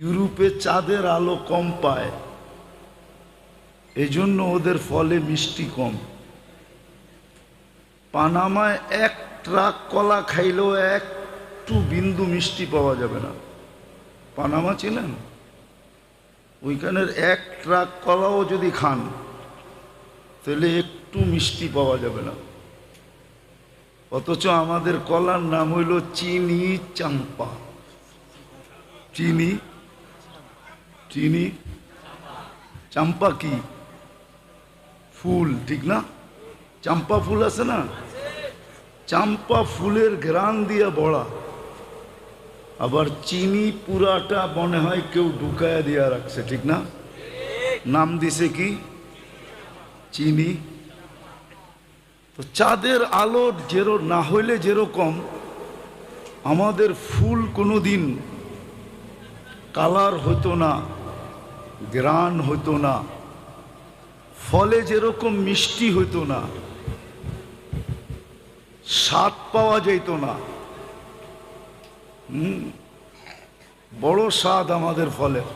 ইউরোপে চাঁদের আলো কম পায়, এজন্য ওদের ফলে মিষ্টি কম। পানামায় এক ট্রাক কলা খাইলেও একটু বিন্দু মিষ্টি পাওয়া যাবে না। পানামা ছিলেন, ওইখানের এক ট্রাক কলাও যদি খান তাহলে একটু মিষ্টি পাওয়া যাবে না। অথচ আমাদের কলার নাম হইল চিনি চাম্পা। চিনি চিনি চাম্পা কি ফুল, ঠিক না? চাম্পা ফুল আছে না, চাম্পা ফুলের ঘ্রাণ দিয়া বড়া। আবার চিনি পুরাটা মনে হয় কেউ ঢুকায়া দিয়া রাখছে, ঠিক না? নাম দিছে কি? চিনি। তো চাঁদের আলো না হইলে যেরকম আমাদের ফুল কোনোদিন কালার হতো না, ঘ্রাণ হতো না, ফলে যেরকম মিষ্টি হতো না, স্বাদ পাওয়া যেত না। বড় স্বাদ আমাদের ফলের।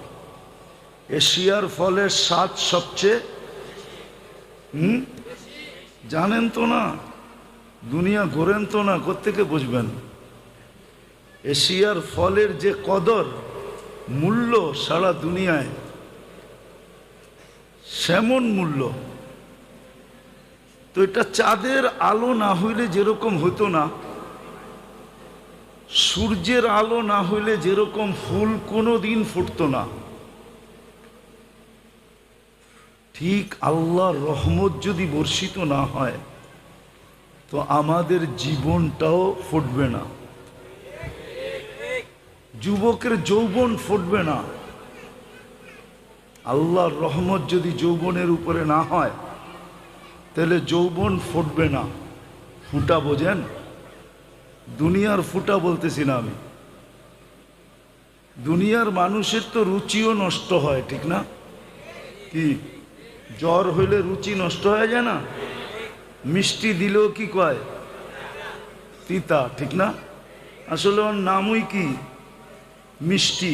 এশিয়ার ফলের স্বাদ সবচেয়ে জানেন তো না, দুনিয়া ঘোরেন তো না, কোত্থেকে বুঝবেন? এশিয়ার ফলের যে কদর মূল্য সারা দুনিয়ায়, সেমন মূল্য। তো এটা চাঁদের আলো না হইলে যেরকম হতো না, সূর্যের আলো না হইলে যেরকম ফুল কোনোদিন ফুটতো না, ঠিক আল্লাহর রহমত যদি বর্ষিত না হয় তো আমাদের জীবনটাও ফুটবে না। যুবকের যৌবন ফুটবে না। আল্লাহর রহমত যদি যৌবনের উপরে না হয় তাহলে যৌবন ফুটবে না। ফুটা বোঝেন? দুনিয়ার ফুটা বলতেছি না আমি। দুনিয়ার মানুষের তো রুচিও নষ্ট হয়, ঠিক না? কি জ্বর হইলে রুচি নষ্ট হয়ে যায় না? মিষ্টি দিলেও কি কয়? তিতা, ঠিক না? আসলে ওর নামই কি? মিষ্টি,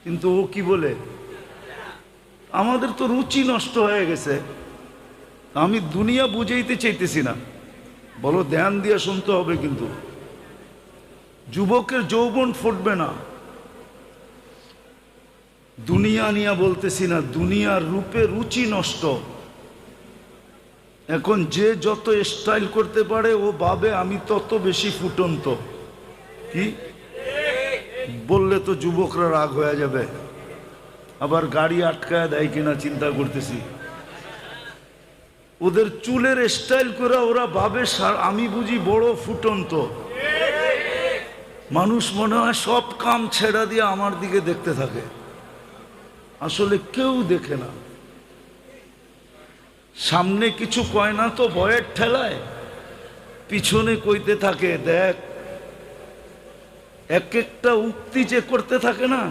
কিন্তু ও কি বলে? আমাদের তো রুচি নষ্ট হয়ে গেছে। আমি দুনিয়া বুঝাইতে চাইতেছি না, বলো ধ্যান দিয়ে শুনতে হবে। কিন্তু যুবকের যৌবন ফুটবে না। দুনিয়া নিয়ে বলতেছি না, দুনিয়ার রূপে রুচি নষ্ট। এখন যে যত স্টাইল করতে পারে ও ভাবে আমি তত বেশি ফুটন্ত। কি বললে তো যুবকরা রাগ হয়ে যাবে, আবার গাড়ি আটকায় দেয় কিনা চিন্তা করতেছি। ওদের চুলের স্টাইল করে ওরা ভাবে আমি বুঝি বড় ফুটন্ত। মানুষ মনে হয় সব কাম ছেড়া দিয়ে আমার দিকে দেখতে থাকে, আসলে কেউ দেখে না। সামনে কিছু কয় না তো ভয়ের ঠেলায় পিছনে কইতে থাকে, দেখ। এক একটা উক্তি যে করতে থাকে না,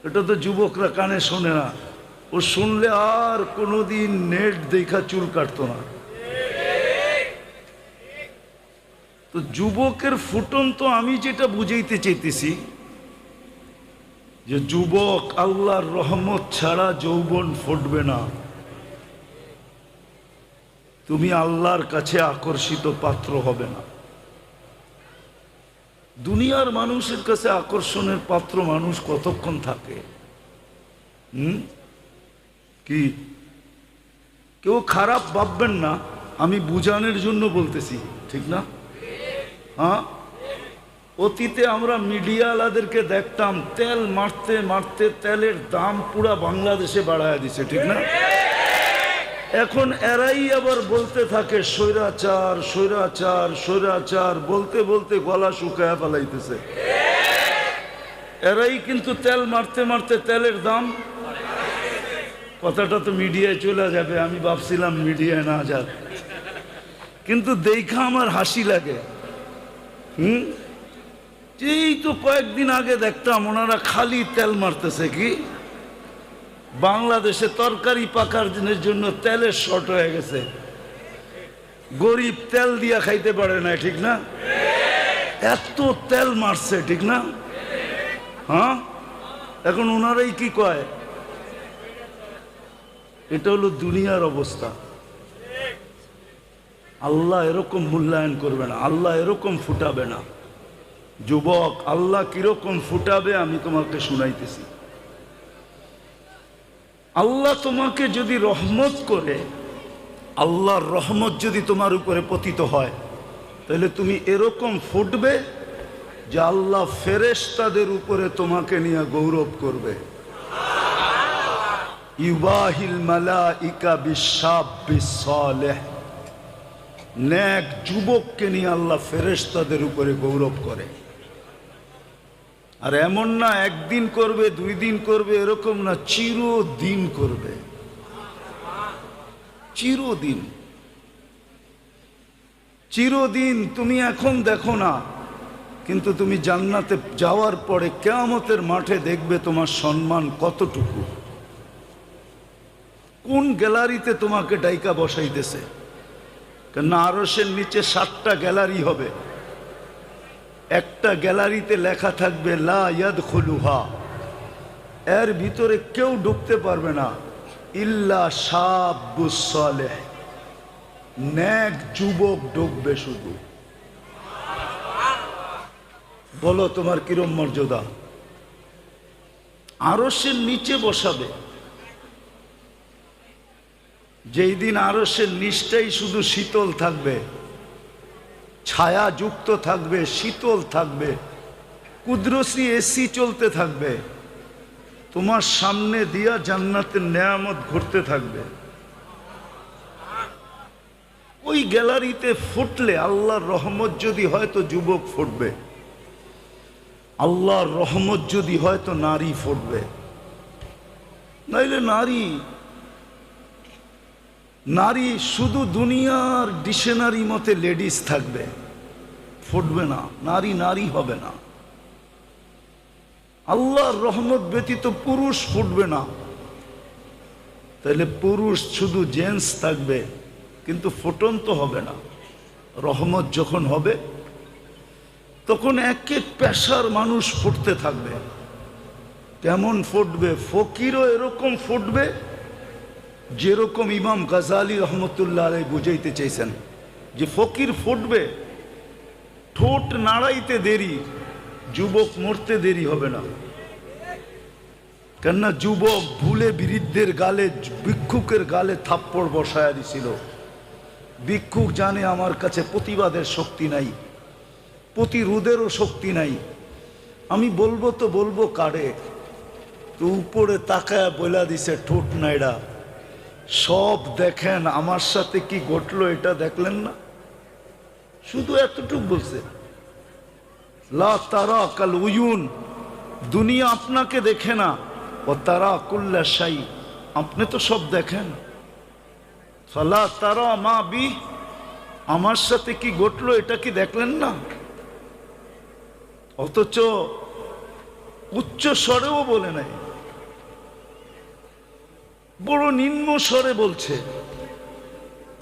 এটা তো যুবকরা কানে শোনে না। ও শুনলে আর কোনোদিন নেট দেখা চুল কাটতো না। তো যুবকের ফুটন্ত আমি যেটা বুঝাইতে চাইতেছি যে যুবক, আল্লাহর রহমত ছাড়া যৌবন ফুটবে না। তুমি আল্লাহর কাছে আকর্ষিত পাত্র হবে না। দুনিয়ার মানুষের কাছে আকর্ষণের পাত্র মানুষ কতক্ষণ থাকে? কি কেউ খারাপ ভাববেন না, আমি বুঝানোর জন্য বলতেছি, ঠিক না? হ্যাঁ, অতীতে আমরা মিডিয়াওয়ালাদেরকে দেখতাম তেল মারতে মারতে তেলের দাম পুরা বাংলাদেশে বাড়ায় দিছে, ঠিক না? এখন এরাই আবার বলতে থাকে স্বৈরাচার স্বৈরাচার স্বৈরাচার, বলতে বলতে গলা শুকায় ফেলাইতেছে। এরাই কিন্তু তেল মারতে মারতে তেলের দাম, কথাটা তো মিডিয়ায় চলে যাবে, আমি ভাবছিলাম মিডিয়ায় না যাক, কিন্তু দেখা আমার হাসি লাগে। এই তো কয়েকদিন আগে দেখতাম ওনারা খালি তেল মারতেছে। কি বাংলাদেশে তরকারি পাকার জন্য তেলের শর্ট হয়ে গেছে, গরিব তেল দিয়া খাইতে পারে না, ঠিক না? এত তেল মারছে, ঠিক না? হ্যাঁ, এখন ওনারাই কি কয়, এটা হলো দুনিয়ার অবস্থা। আল্লাহ এরকম মূল্যায়ন করবে না, আল্লাহ এরকম ফুটাবে না। যুবক, আল্লাহ কিরকম ফুটাবে আমি তোমাকে শুনাইতেছি। আল্লাহ তোমাকে যদি রহমত করে, আল্লাহর রহমত যদি তোমার উপরে পতিত হয়, তাহলে তুমি এরকম ফুটবে যে আল্লাহ ফেরেশতাদের উপরে তোমাকে নিয়ে গৌরব করবে। ইউবাহিল মালাইকা বিশাব্বিস সালেহ, নেক যুবককে নিয়ে আল্লাহ ফেরেশতাদের উপরে গৌরব করে। আর এমন না একদিন করবে, 2 দিন করবে, এরকম না, চিরদিন করবে, চিরদিন। চিরদিন তুমি এখন দেখো না, কিন্তু তুমি জান্নাতে যাওয়ার পরে কিয়ামতের মাঠে দেখবে তোমার সম্মান কতটুকু। কোন গ্যালারিতে তোমাকে ডাইকা বসাইতেছে, কেন আরশের নিচে 7টা গ্যালারি হবে। একটা গ্যালারিতে লেখা থাকবে লা ইয়াদখুলুহা, এর ভিতরে কেউ ঢুকতে পারবে না, ইল্লা শাব্বুস সালেহ, নেক যুবক ঢুকবে শুধু। বলো তোমার কিরম মর্যাদা। আরশের নিচে বসাবে, যেই দিন আরশের নিচটাই শুধু শীতল থাকবে, ছায়া যুক্ত থাকবে, শীতল থাকবে, কুদরতি এসি চলতে থাকবে, তোমার সামনে দিয়া জান্নাতের নেয়ামত ঘুরতে থাকবে। ওই গ্যালারিতে ফুটলে আল্লাহর রহমত যদি হয় তো যুবক ফুটবে, আল্লাহর রহমত যদি হয় তো নারী ফুটবে, নাইলে নারী শুধু দুনিয়ার ডিকশনারি মতে লেডিস থাকবে, ফুটবে না, নারী হবে না। আল্লাহর রহমত ব্যতীত পুরুষ ফুটবে না, তাহলে পুরুষ শুধু জেন্টস থাকবে, কিন্তু ফুটন্ত হবে না। রহমত যখন হবে তখন এক এক পেশার মানুষ ফুটতে থাকবে। কেমন ফুটবে? ফকিরও এরকম ফুটবে যেরকম ইমাম গাজালি রহমতুল্লাহ আলাইহি বুঝাইতে চাইছেন, যে ফকির ফুটবে, ঠোঁট নাড়াইতে দেরি, যুবক মরতে দেরি হবে না। কেননা যুবক ভুলে বৃদ্ধের গালে, ভিক্ষুকের গালে থাপ্পড় বসায়া দিছিল। ভিক্ষুক জানে আমার কাছে প্রতিবাদের শক্তি নাই, প্রতিরোধেরও শক্তি নাই, আমি বলবো তো বলবো কারে, তো উপরে তাকায়া বইলা দিছে ঠোঁট নাইড়া, সব দেখেন আমার সাথে কি ঘটলো এটা দেখলেন না, শুধু এতটুকু বলছে। লা তারা কাল উয়ুন, দুনিয়া আপনাকে দেখে না, ও তারা কুল্লা শাই, আপনি তো সব দেখেন। ফালা তারা মা বি, আমার সাথে কি ঘটলো এটা কি দেখলেন না? অথচ উচ্চ স্বরেও বলে নাই, বড় নিম্ন স্বরে বলছে,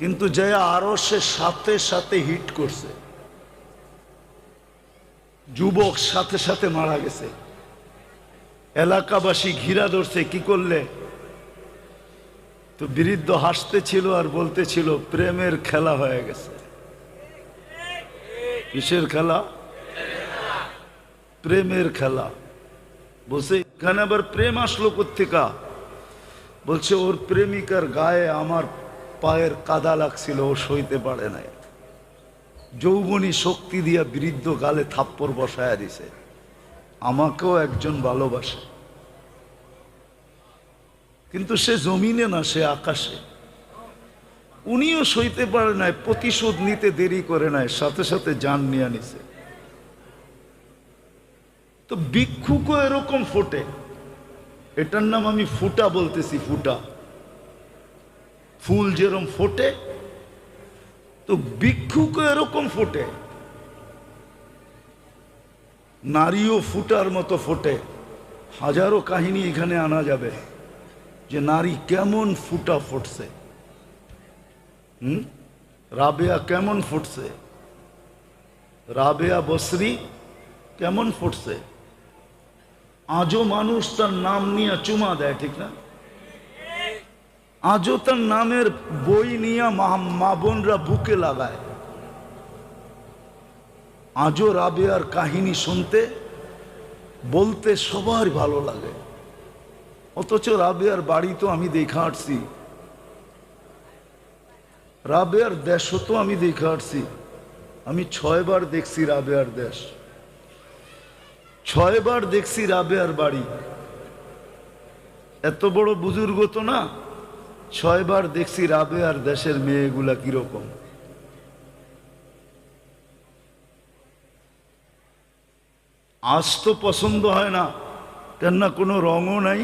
কিন্তু যে আরো সে সাথে সাথে হিট করছে। যুবক সাথে সাথে মারা গেছে, এলাকাবাসী ঘিরা ধরছে, কি করলে? তো বৃদ্ধ হাসতেছিল আর বলতেছিল প্রেমের খেলা হয়ে গেছে। কিসের খেলা? প্রেমের খেলা। বলছে এখানে আবার প্রেম আসলো কোত্থেকা? বলছে ওর প্রেমিকার গায়ে আমার পায়ের কাদা লাগছিল, ও সইতে পারে নাই, যৌবনী শক্তি দিয়া বৃদ্ধ গালে থাপ্পড় বসায়া দিছে। আমাকেও একজন ভালোবাসে, কিন্তু সে জমিনে না, সে আকাশে। উনিও সইতে পারে নাই, প্রতিশোধ নিতে দেরি করে নাই, সাথে সাথে জান নিয়ে নিছে। তো ভিক্ষুকও এরকম ফোটে, এটার নাম আমি ফুটা বলতেছি, ফুটা। ফুল যেরকম ফোটে, তো ভিক্ষুকও এরকম ফোটে। নারীও ফুটার মতো ফোটে। হাজারো কাহিনী এখানে আনা যাবে যে নারী কেমন ফুটা ফুটছে। রাবেয়া কেমন ফুটছে, রাবেয়া বসরি কেমন ফুটছে। আজও মানুষ তার নাম নিয়ে চুমা দেয়, ঠিক না? আজও তার নামের বই নিয়ে মা বোনরা বুকে লাগায়। আজও রাবেয়ার কাহিনী শুনতে বলতে সবার ভালো লাগে। অথচ রাবেয়ার বাড়ি তো আমি দেখা আসছি, রাবেয়ার দেশও তো আমি দেখা আসছি। আমি 6 বার দেখছি রাবেয়ার দেশ, 6 বার দেখছি রাবেয়ার বাড়ি। এত বড় বুজুর্গ তো না, 6 বার দেখছি রাবেয়ার দেশের মেয়েগুলা কিরকম। আজ তো পছন্দ হয় না, কেননা কোনো রঙও নাই।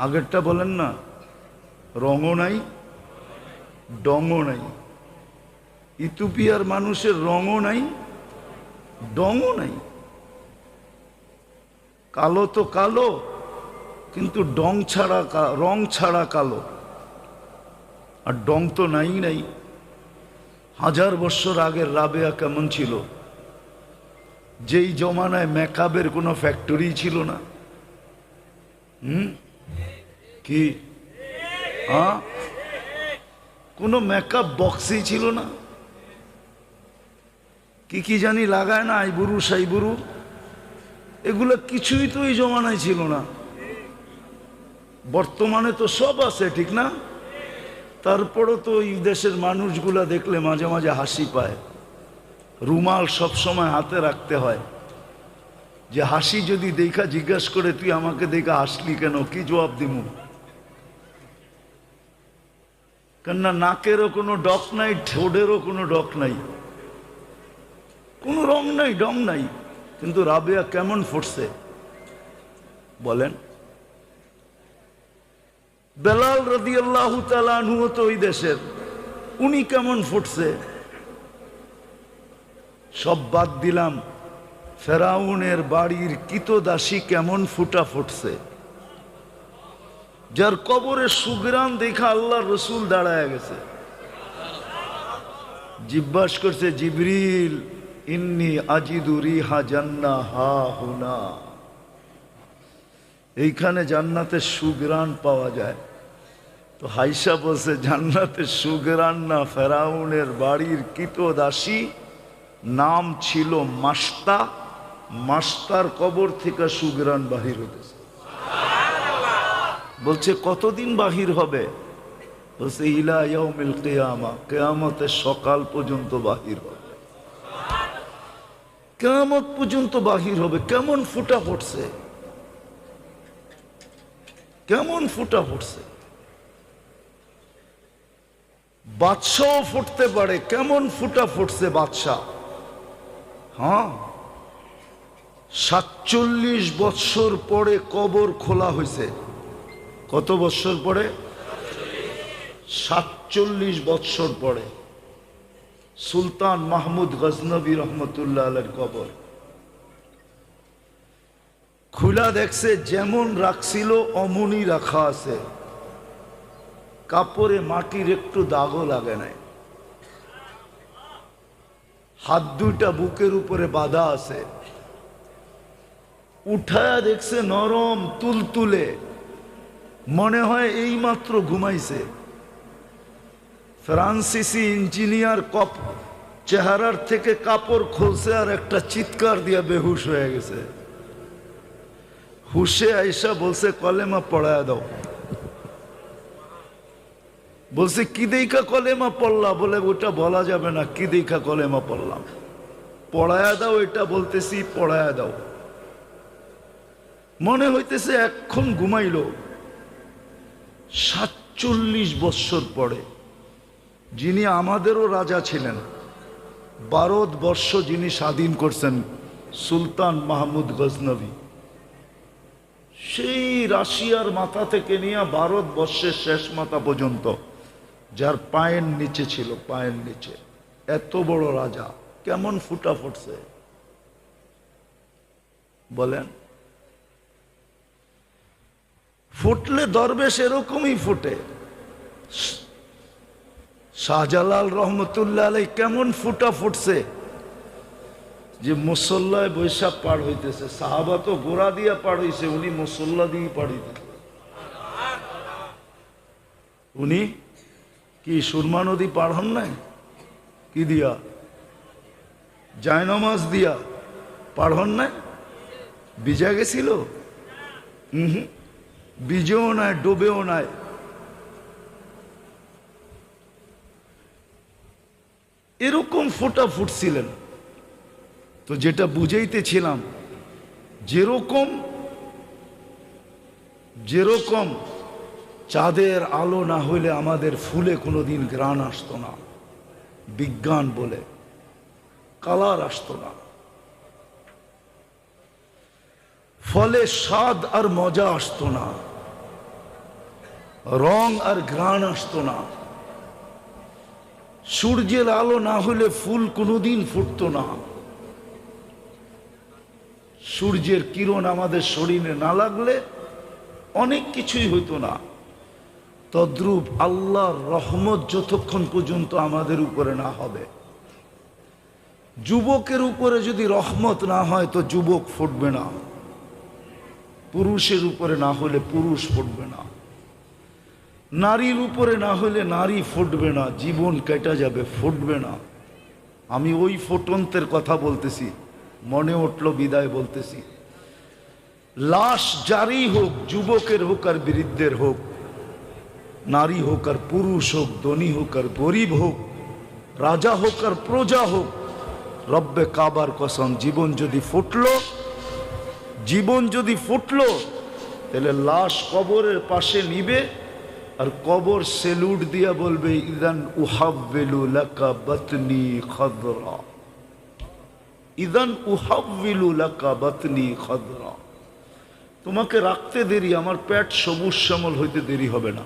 আগেরটা বলেন না, রঙও নাই, ডঙও নাই। ইথিওপিয়ার মানুষের রঙও নাই, ডঙও নাই। কালো তো কালো, কিন্তু রং ছাড়া কালো। আর ডং তো নাই নাই। 1000 বছর আগের রাবেয়া কেমন ছিল? যেই জমানায় মেকআপের কোনো ফ্যাক্টরি ছিল না। কি কোনো মেকআপ বক্সই ছিল না। কি জানি লাগায় না, আইবুরু সাইবুরু, এগুলো কিছুই তো এই জমানায় ছিল না। বর্তমানে তো সব আছে, ঠিক না? তারপরও তো এই দেশের মানুষগুলা দেখলে মাঝে মাঝে হাসি পায়। রুমাল সব সময় হাতে রাখতে হয়, যে হাসি যদি দেখা জিজ্ঞাসা করে তুই আমাকে দেখা হাসলি কেন, কি জবাব দিমু? কেননা নাকেরও কোনো ডক নাই, ঠোঁটেরও কোনো ডক নাই, কোনো রং নাই, ডং নাই। কিন্তু রাবেয়া কেমন ফুটছে বলেন? বেলাল রাদিয়াল্লাহু তাআলা আনহু তো ওই দেশের, উনি কেমন ফুটছে? সব বাদ দিলাম, ফেরাউনের বাড়ির কিতদাসী কেমন ফুটছে, যার কবরের সুগ্রাম দেখা আল্লাহর রসুল দাঁড়ায় গেছে। জিজ্ঞাসা করছে, জিবরিল ইন্নী আজিদু রিহা জান্নাহ হা হুনা, এইখানে জান্নাতের সুগ্রাণ পাওয়া যায়। তো হাইসা বলছে, জান্নাতের সুগ্রাণ না, ফেরাউনের বাড়ির কিতদাসী, নাম ছিল মাস্তা, মাস্তার কবর থেকে সুগ্রাণ বাহির হতেছে। বলছে কতদিন বাহির হবে? বলছে ইলা ইয়াউমিল কিয়ামা, কিয়ামতের সকাল পর্যন্ত বাহির হবে, কিয়ামত পর্যন্ত বাহির হবে। কেমন ফুটা ফুটছে, কেমন ফুটা ফুটছে। বাদশাও ফুটতে পারে, কেমন ফুটা ফুটছে বাদশাহ। হ্যাঁ, 47 বৎসর পরে কবর খোলা হয়েছে। কত বৎসর পরে? 47 বৎসর পরে সুলতান মাহমুদ গজনবী রহমতুল্লাহ আলাইহির কবর খুলা দেখছে, যেমন রাখছিল অমনি রাখা আছে। কাপড়ে মাটির একটু দাগও লাগে নাই। হাত দুইটা বুকের উপরে বাঁধা আছে। উঠায়া দেখছে নরম তুলতুলে, মনে হয় এই মাত্র ঘুমাইছে। ফ্রান্সিসি ইঞ্জিনিয়ার চেহারার থেকে কাপড় খুলছে আর একটা চিৎকার দিয়া বেহুশ হয়ে গেছে। হুশে আইসা বলছে কলেমা পড়ায়া দাও। বলছে কি দেখা কলেমা পড়লা? বলে ওটা বলা যাবে না, কি দেখা কলেমা পড়লাম। পড়ায়া দাও, এটা বলতেছি পড়ায়া দাও। মনে হইতেছে এখন ঘুমাইল। 47 বৎসর পরে, যিনি আমাদেরও রাজা ছিলেন, ভারতবর্ষ যিনি স্বাধীন করছেন, সুলতান মাহমুদ গজনবী, সেই রাশিয়ার মাথা থেকে নিয়ে ভারতবর্ষের শেষ মাথা পর্যন্ত, যার পায়ের নিচে ছিল, পায়ের নিচে, এত বড় রাজা কেমন ফুটা ফুটছে বলেন? ফুটলে দরবেশ এরকমই ফুটে। শাহজালাল রহমতুল্লাহ আলাইহি কেমন ফুটা ফুটছে? যে মুসল্লায় বৈশাখ পার হইতেছে, সাহাবা তো গোড়া দিয়া পার হইছে, উনি মুসল্লা দিয়ে পার হইতেছে। উনি কি সুরমা নদী পার হন নাই? কি দিয়া? জায়নমাজ দিয়া পার হন নাই? ভিজা গেছিল? ভিজেও নাই, ডোবেও নাই। এরকম ফোঁটা ফুটছিলেন। তো যেটা বুঝাইতেছিলাম, যেরকম যেরকম চাঁদের আলো না হইলে আমাদের ফুলে কোনোদিন ঘ্রাণ আসতো না, বিজ্ঞান বলে কালার আসতো না, ফলে স্বাদ আর মজা আসতো না, রং আর ঘ্রাণ আসতো না। সূর্যের আলো না হলে ফুল কোনোদিন ফুটতো না। সূর্যের কিরণ আমাদের শরীরে না লাগলে অনেক কিছুই হইতো না। তদ্রূপ আল্লাহর রহমত যতক্ষণ পর্যন্ত আমাদের উপরে না হবে, যুবকের উপরে যদি রহমত না হয় তো যুবক ফুটবে না, পুরুষের উপরে না হলে পুরুষ ফুটবে না, নারীর উপরে না হলে নারী ফুটবে না, জীবন কেটে যাবে, ফুটবে না। আমি ওই ফুটন্তের কথা বলতেছি, মনে উঠল বিদায় বলতেছি। লাশ যারই হোক, যুবকের হোক আর বৃদ্ধের হোক, নারী হোক আর পুরুষ হোক, ধনী হোক আর গরিব হোক, রাজা হোক আর প্রজা হোক, রব্বে কাবার কসম, জীবন যদি ফুটলো তাহলে লাশ কবরের পাশে নিবে আর কবর সেলুট দিয়া বলবে, ইদান উহাব্বিলু লাকা বাতনি খাদরা, ইদান উহাব্বিলু লাকা বাতনি খাদরা। তোমাকে রাখতে দেরি, আমার পেট সবুজ শ্যামল হইতে দেরি হবে না।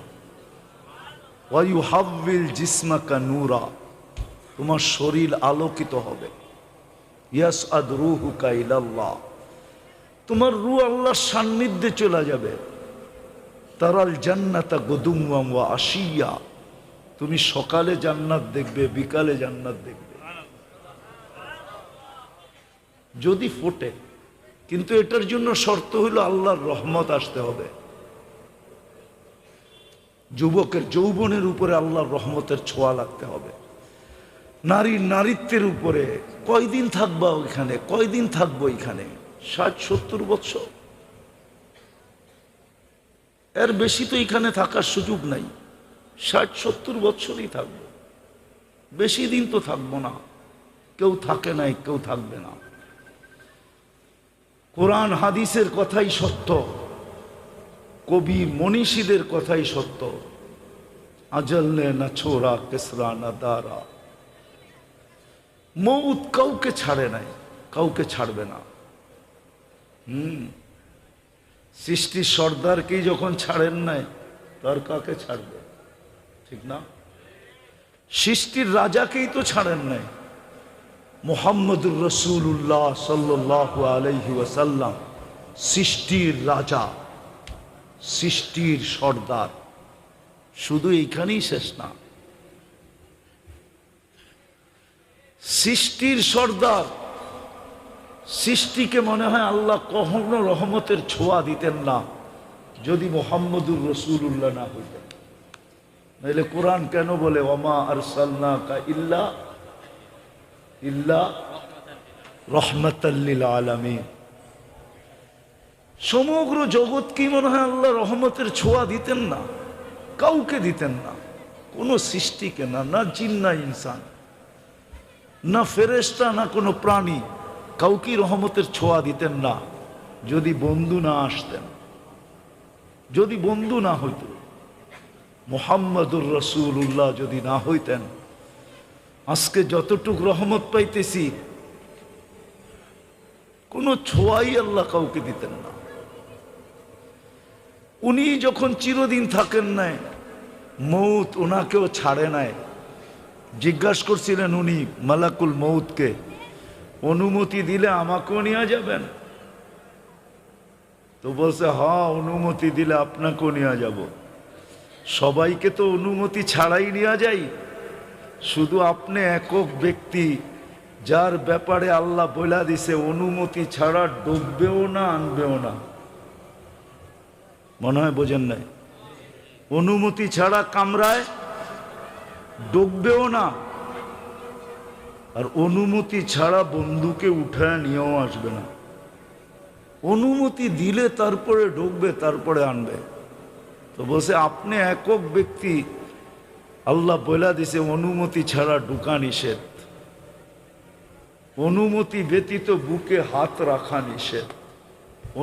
ওয়া ইউহাব্বিল জিসমাকা নূরা, তোমার শরীর আলোকিত হবে। ইয়াসআদ রূহুকা ইলাল্লাহ, তোমার রূহ আল্লাহর সান্নিধ্যে চলে যাবে। তারাল জান্নাতা গুদুওয়াম ওয়া আশিয়া, তুমি সকালে জান্নাত দেখবে, বিকালে জান্নাত দেখবে, যদি ফোটে। কিন্তু এটার জন্য শর্ত হইল আল্লাহর রহমত আসতে হবে। যুবকের যৌবনের উপরে আল্লাহর রহমতের ছোঁয়া লাগতে হবে। নারীর নারীত্বের উপরে কয়দিন থাকবা ওইখানে, কয়দিন থাকবো এখানে? 60-70 বছর, এর বেশি তো এখানে থাকার সুযোগ নাই। 60-70 বছরই থাকবো, বেশি দিন তো থাকবো না। কেউ থাকে নাই, কেউ থাকবে না। কোরআন হাদিসের কথাই সত্য, কবি মনীষীদের কথাই সত্য। আজল নে না ছোড়া কেসরা না দারা, মৌত কাউকে ছাড়ে নাই, কাউকে ছাড়বে না। সৃষ্টির সর্দারকেই যখন ছাড়েন নাই, তার কাকে ছাড়বে? ঠিক না? সৃষ্টির রাজাকেই তো ছাড়েন নাই। মুহাম্মদুর রাসূলুল্লাহ সাল্লাল্লাহু আলাইহি ওয়াসাল্লাম সৃষ্টির রাজা, সৃষ্টির সর্দার। শুধু এইখানেই শেষ না, সৃষ্টির সর্দার। সৃষ্টিকে মনে হয় আল্লাহ কখনো রহমতের ছোঁয়া দিতেন না যদি মুহাম্মদুর রাসূলুল্লাহ না হইতেন। নাহলে কোরআন কেন বলে ওমা আরসালনাকা ইল্লা রাহমাতাল লিল আলামিন? সমগ্র জগৎ কি মনে হয় আল্লাহ রহমতের ছোঁয়া দিতেন না? কাউকে দিতেন না, কোনো সৃষ্টিকে না, না জিন না ইনসান, না ফেরেশতা, না কোনো প্রাণী, কাউকে রহমতের ছোঁয়া দিতেন না যদি বন্ধু না আসতেন, যদি বন্ধু না হইত। মুহাম্মদুর রাসূলুল্লাহ যদি না হইতেন, আজকে যতটুক রহমত পাইতেছি কোনো ছোঁয়াই আল্লাহ কাউকে দিতেন না। উনি যখন চিরদিন থাকেন নাই, মৌত ওনাকেও ছাড়ে নাই। জিজ্ঞাসা করছিলেন উনি মালাকুল মৌতকে, অনুমতি দিলে আমাকেও নিয়ে যাবেন? তো বলছে, হ্যাঁ, অনুমতি দিলে আপনাকেও নিয়ে যাব। সবাইকে তো অনুমতি ছাড়াই নিয়ে যাই, শুধু আপনি একক ব্যক্তি যার ব্যাপারে আল্লাহ বইলা দিছে অনুমতি ছাড়া ডুববেও না, আনবেও না। মনে হয় বোঝেন নাই? অনুমতি ছাড়া কামরায় ডুববেও না, আর অনুমতি ছাড়া বন্ধুকে উঠায় নিয়েও আসবে না। অনুমতি দিলে তারপরে ঢুকবে, তারপরে আনবে। তো বলছে আপনি একক ব্যক্তি, আল্লাহ বইলা দিছে অনুমতি ছাড়া ঢুকা নিষেধ, অনুমতি ব্যতীত বুকে হাত রাখা নিষেধ।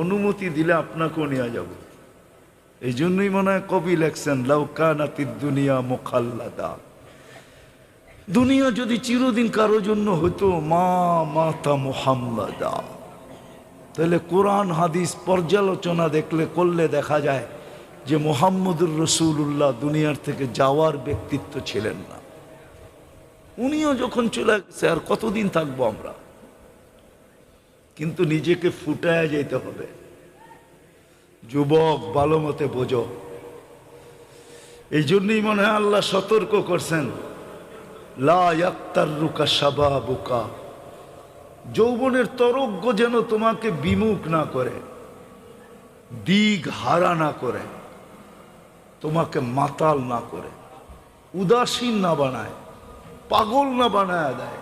অনুমতি দিলে আপনাকেও নিয়ে যাব। এই জন্যই মনে হয় কবি লেখছেন লাউ কানাতিদ দুনিয়া মুখাল্লাদা, দুনিয়া যদি চিরদিন কারো জন্য হইতো মা মাতা মুহাম্মাদা। তাহলে কোরআন হাদিস পর্যালোচনা করলে দেখা যায় যে মুহাম্মদুর রাসূলুল্লাহ দুনিয়ার থেকে যাওয়ার ব্যক্তিত্ব ছিলেন না। উনিও যখন চলে গেছে আর কতদিন থাকবো আমরা? কিন্তু নিজেকে ফুটায় যেতে হবে। যুবক ভালো মতে বোঝো। এই জন্যই মনে হয় আল্লাহ সতর্ক করছেন লা ইয়াক্তাররুকা শাবাবুকা, যৌবনের তরঙ্গ যেন তোমাকে বিমুখ না করে, দিক হারা না করে, তোমাকে মাতাল না করে, উদাসীন না বানায়, পাগল না বানায় দেয়।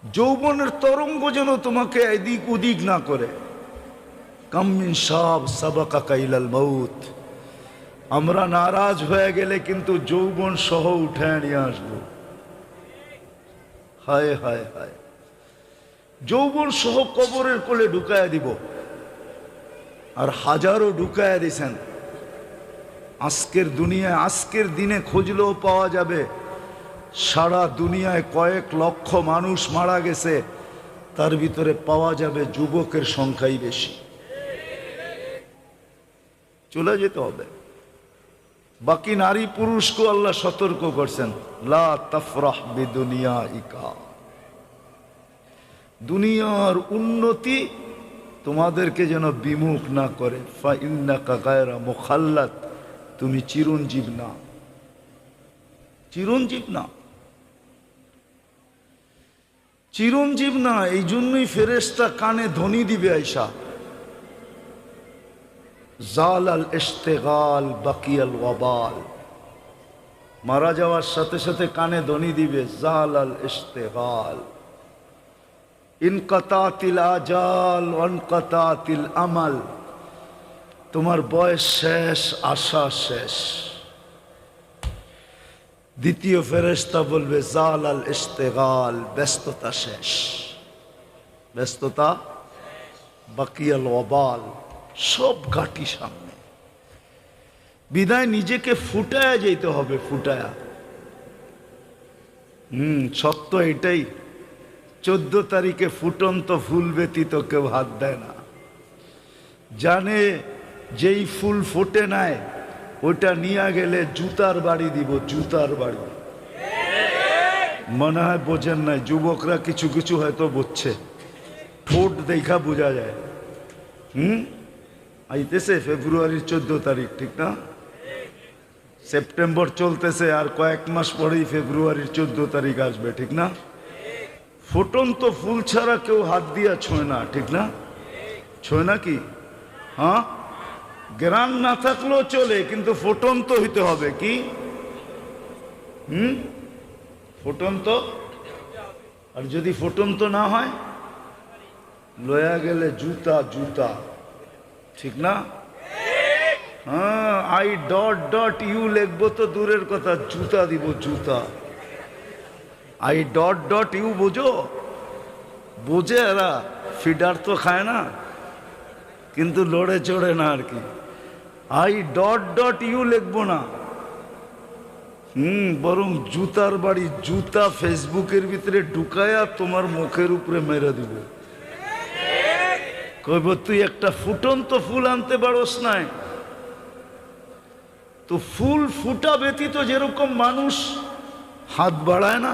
যৌবনের তরঙ্গ যেন তোমাকে এদিক ওদিক না করে। কাম মিন শাব সাবাকাকা ইলাল মাউত, আমরা নারাজ হয়ে গেলে কিন্তু যৌবন সহ উঠে নিয়ে আসবো। হায় হায় হায়, যৌবন সহ কবরের কোলে ঢুকায় দিব। আর হাজারো ঢুকায় দিছেন। আজকের দুনিয়ায়, আজকের দিনে খুঁজলেও পাওয়া যাবে সারা দুনিয়ায় কয়েক লক্ষ মানুষ মারা গেছে, তার ভিতরে পাওয়া যাবে যুবকের সংখ্যাই বেশি। চলে যেতে হবে। বাকি নারী পুরুষকে আল্লাহ সতর্ক করছেন লা তাফরাহ বিদুনিয়াইকা, দুনিয়ার উন্নতি তোমাদেরকে যেন বিমুখ না করে। ফা ইন্নাকা গায়রা মুখাল্লাদ, তুমি চিরঞ্জীব না, চিরঞ্জীব না, চিরঞ্জীব না। এই জন্যই ফেরেশতা কানে ধ্বনি দিবে আয়সা, জাল আল ইশতিগাল বাকিয়াল ওয়াবাল। মারা যাওয়ার সাথে সাথে কানে ধ্বনি দিবে জাল আল ইশতিগাল, ইনকাতাতিল আজাল ওয়ানকাতাতিল আমাল। তোমার বয়স শেষ, আশা শেষ। দ্বিতীয় ফেরেশতা বলবে জাল আল ইশতিগাল, ব্যস্ততা শেষ, ব্যস্ততা। বাকিয়াল ওয়াবাল, সব ঘাটি সামনে। বিদায় নিজেকে ফুটায়া যেতে হবে, ফুটায়া। সত্য এটাই। 14 তারিখে ফুটন্ত ফুল ব্যতীত কেউ হাত দেয় না। জানে যেই ফুল ফোটে নাই ওইটা নিয়ে গেলে জুতার বাড়ি দিব, জুতার বাড়ি। মনে হয় বোঝেন নাই, যুবকরা কিছু কিছু হয়তো বুঝছে, ঠোঁট দেখা বোঝা যায়। আইতেছে ফেব্রুয়ারির 14 তারিখ, ঠিক না? সেপ্টেম্বর চলতেছে, আর কয়েক মাস পরেই ফেব্রুয়ারির 14 তারিখ আসবে, ঠিক না? ফুটন্ত ফুল ছাড়া কেউ হাত দিয়া ছোঁয় না, ঠিক না? ছোঁয় না কি? হ্যাঁ, গ্রাম না থাকলেও চলে, কিন্তু ফুটন্ত হইতে হবে। কি? ফুটন্ত। আর যদি ফুটন্ত না হয়, লয়া গেলে জুতা, জুতা, ঠিক না? হ্যাঁ, আই ডট ডট ইউ লিখবো তো দূরের কথা, জুতা দিব, জুতা। আই ডট ডট ইউ বোঝো? বোঝে এরা, ফিডার তো খায় না, কিন্তু লড়ে চড়ে না আর কি। আই ডট ডট ইউ লিখবো না, বরং জুতার বাড়ি, জুতা ফেসবুকের ভিতরে ঢুকায়া তোমার মুখের উপরে মেরে দিব। কইব তুই একটা ফুটন্ত ফুল আনতে পারস নাই। তো ফুল ফুটা ব্যতীত যেরকম মানুষ হাত বাড়ায় না,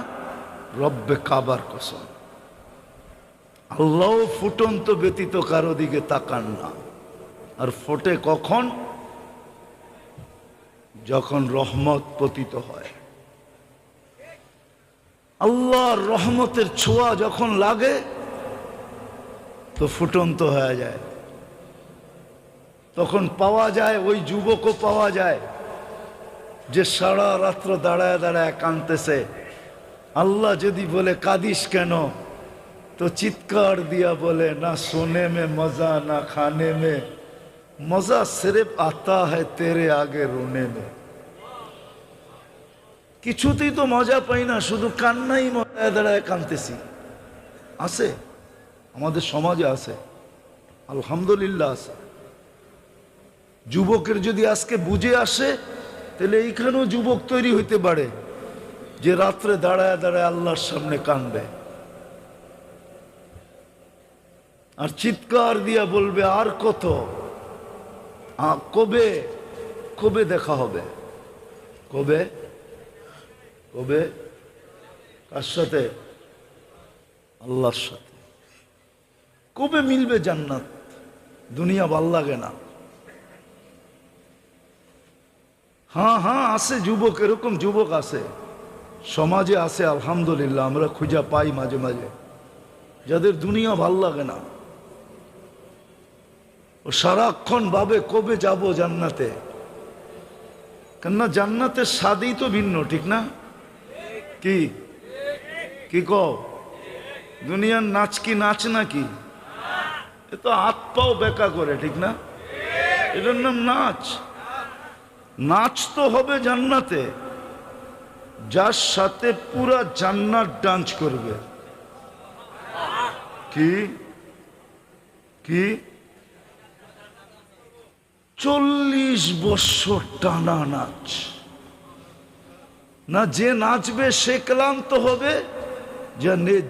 রব্বে কাবার কসম আল্লাহ ফুটন্ত ব্যতীত কারো দিকে তাকান না। আর ফোটে কখন? যখন রহমত পতিত হয়। আল্লাহর রহমতের ছোঁয়া যখন লাগে তো ফুটন্ত হয়ে যায়। তখন পাওয়া যায়, ওই যুবকও পাওয়া যায় যে সারা রাত্র দাঁড়ায় দাঁড়ায় কাঁদতেছে। আল্লাহ যদি বলে কাঁদিস কেন, তো চিৎকার দিয়া বলে না সোনে মে মজা না খানে মে মজা, সির্ফ আতা হ্যায় তেরে আগে রোনে মে। কিছুতেই তো মজা পাই না, শুধু কান্নাই, দাঁড়ায় দাঁড়ায় কাঁদতেছি। আছে আমাদের সমাজে, আছে, আলহামদুলিল্লাহ আছে। যুবকের যদি আজকে বুঝে আসে, তাহলে এইখানেও যুবক তৈরি হইতে পারে যে রাত্রে দাঁড়ায় দাঁড়ায় আল্লাহর সামনে কাঁদবে আর চিৎকার দিয়া বলবে আর কত, কবে কবে দেখা হবে, কবে কবে, কার সাথে? আল্লাহর সাথে। কবে মিলবে জান্নাত? দুনিয়া ভাল লাগে না। হ্যাঁ হ্যাঁ আছে যুবক, এরকম যুবক আছে সমাজে, আছে আলহামদুলিল্লাহ, আমরা খুঁজে পাই মাঝে মাঝে, যাদের দুনিয়া ভাল লাগে না। ও সারাক্ষণ ভাবে কবে যাব জান্নাতে। কেননা জান্নাতের স্বাদই তো ভিন্ন, ঠিক না? কি কি কও? দুনিয়ার নাচ কি নাচ নাকি? এ তো হাত পাও বেকা করে, ঠিক না? এটার নাম নাচ। নাচ তো হবে জান্নাতে, যার সাথে পুরা জান্নাত ডান্স করবে। কি কি 40 বছর টানা নাচ না? যে নাচবে সে ক্লান্ত হবে,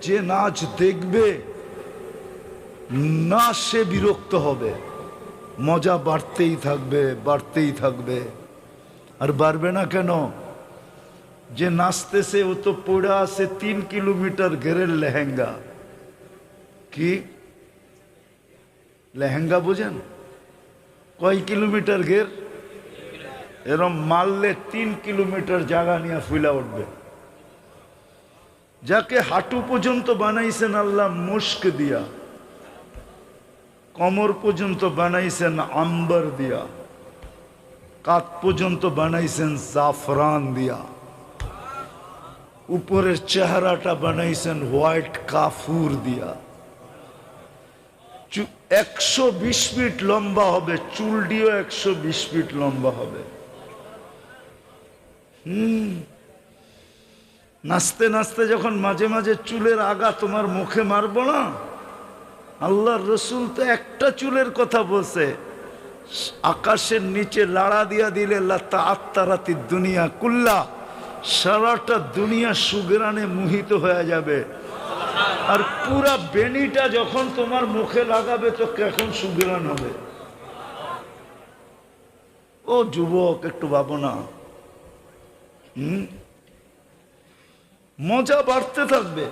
যে নাচ দেখবে না সে বিরক্ত হবে। মজা বাড়তেই থাকবে, বাড়তেই থাকবে। আর বাড়বে না কেন? যে নাচতেছে ও তো পড়ে আছে 3 কিলোমিটার ঘেরের লেহেঙ্গা। কি লেহেঙ্গা বোঝেন? কয় কিলোমিটার ঘের? এরম মারলে 3 কিলোমিটার জায়গা নিয়ে ফুলা উঠবে। যাকে হাঁটু পর্যন্ত বানাইছেন আল্লাহ মুস্ক দিয়া, কমর পর্যন্ত বানাইছেন আম্বার দিয়া, কাত পর্যন্ত বানাইছেন জাফরান দিয়া, উপরের চেহারাটা বানাইছেন হোয়াইট কাফুর দিয়া। 120 ফিট লম্বা হবে, চুলটিও 120 ফিট লম্বা হবে। নাচতে নাচতে যখন মাঝে মাঝে চুলের আগা তোমার মুখে মারবো না, আল্লাহর রসুল তো একটা চুলের কথা বলছে, আকাশের নিচে লাড়া দিয়া দিলে লাতা আত্মারাতি দুনিয়া কুল্লা, সারাটা দুনিয়া সুগরানে মোহিত হয়ে যাবে। আর পুরা বেনিটা যখন তোমার মুখে লাগাবে তো কেমন সুগরান হবে। ও যুবক একটু ভাবো না। মজা বাড়তে থাকবে,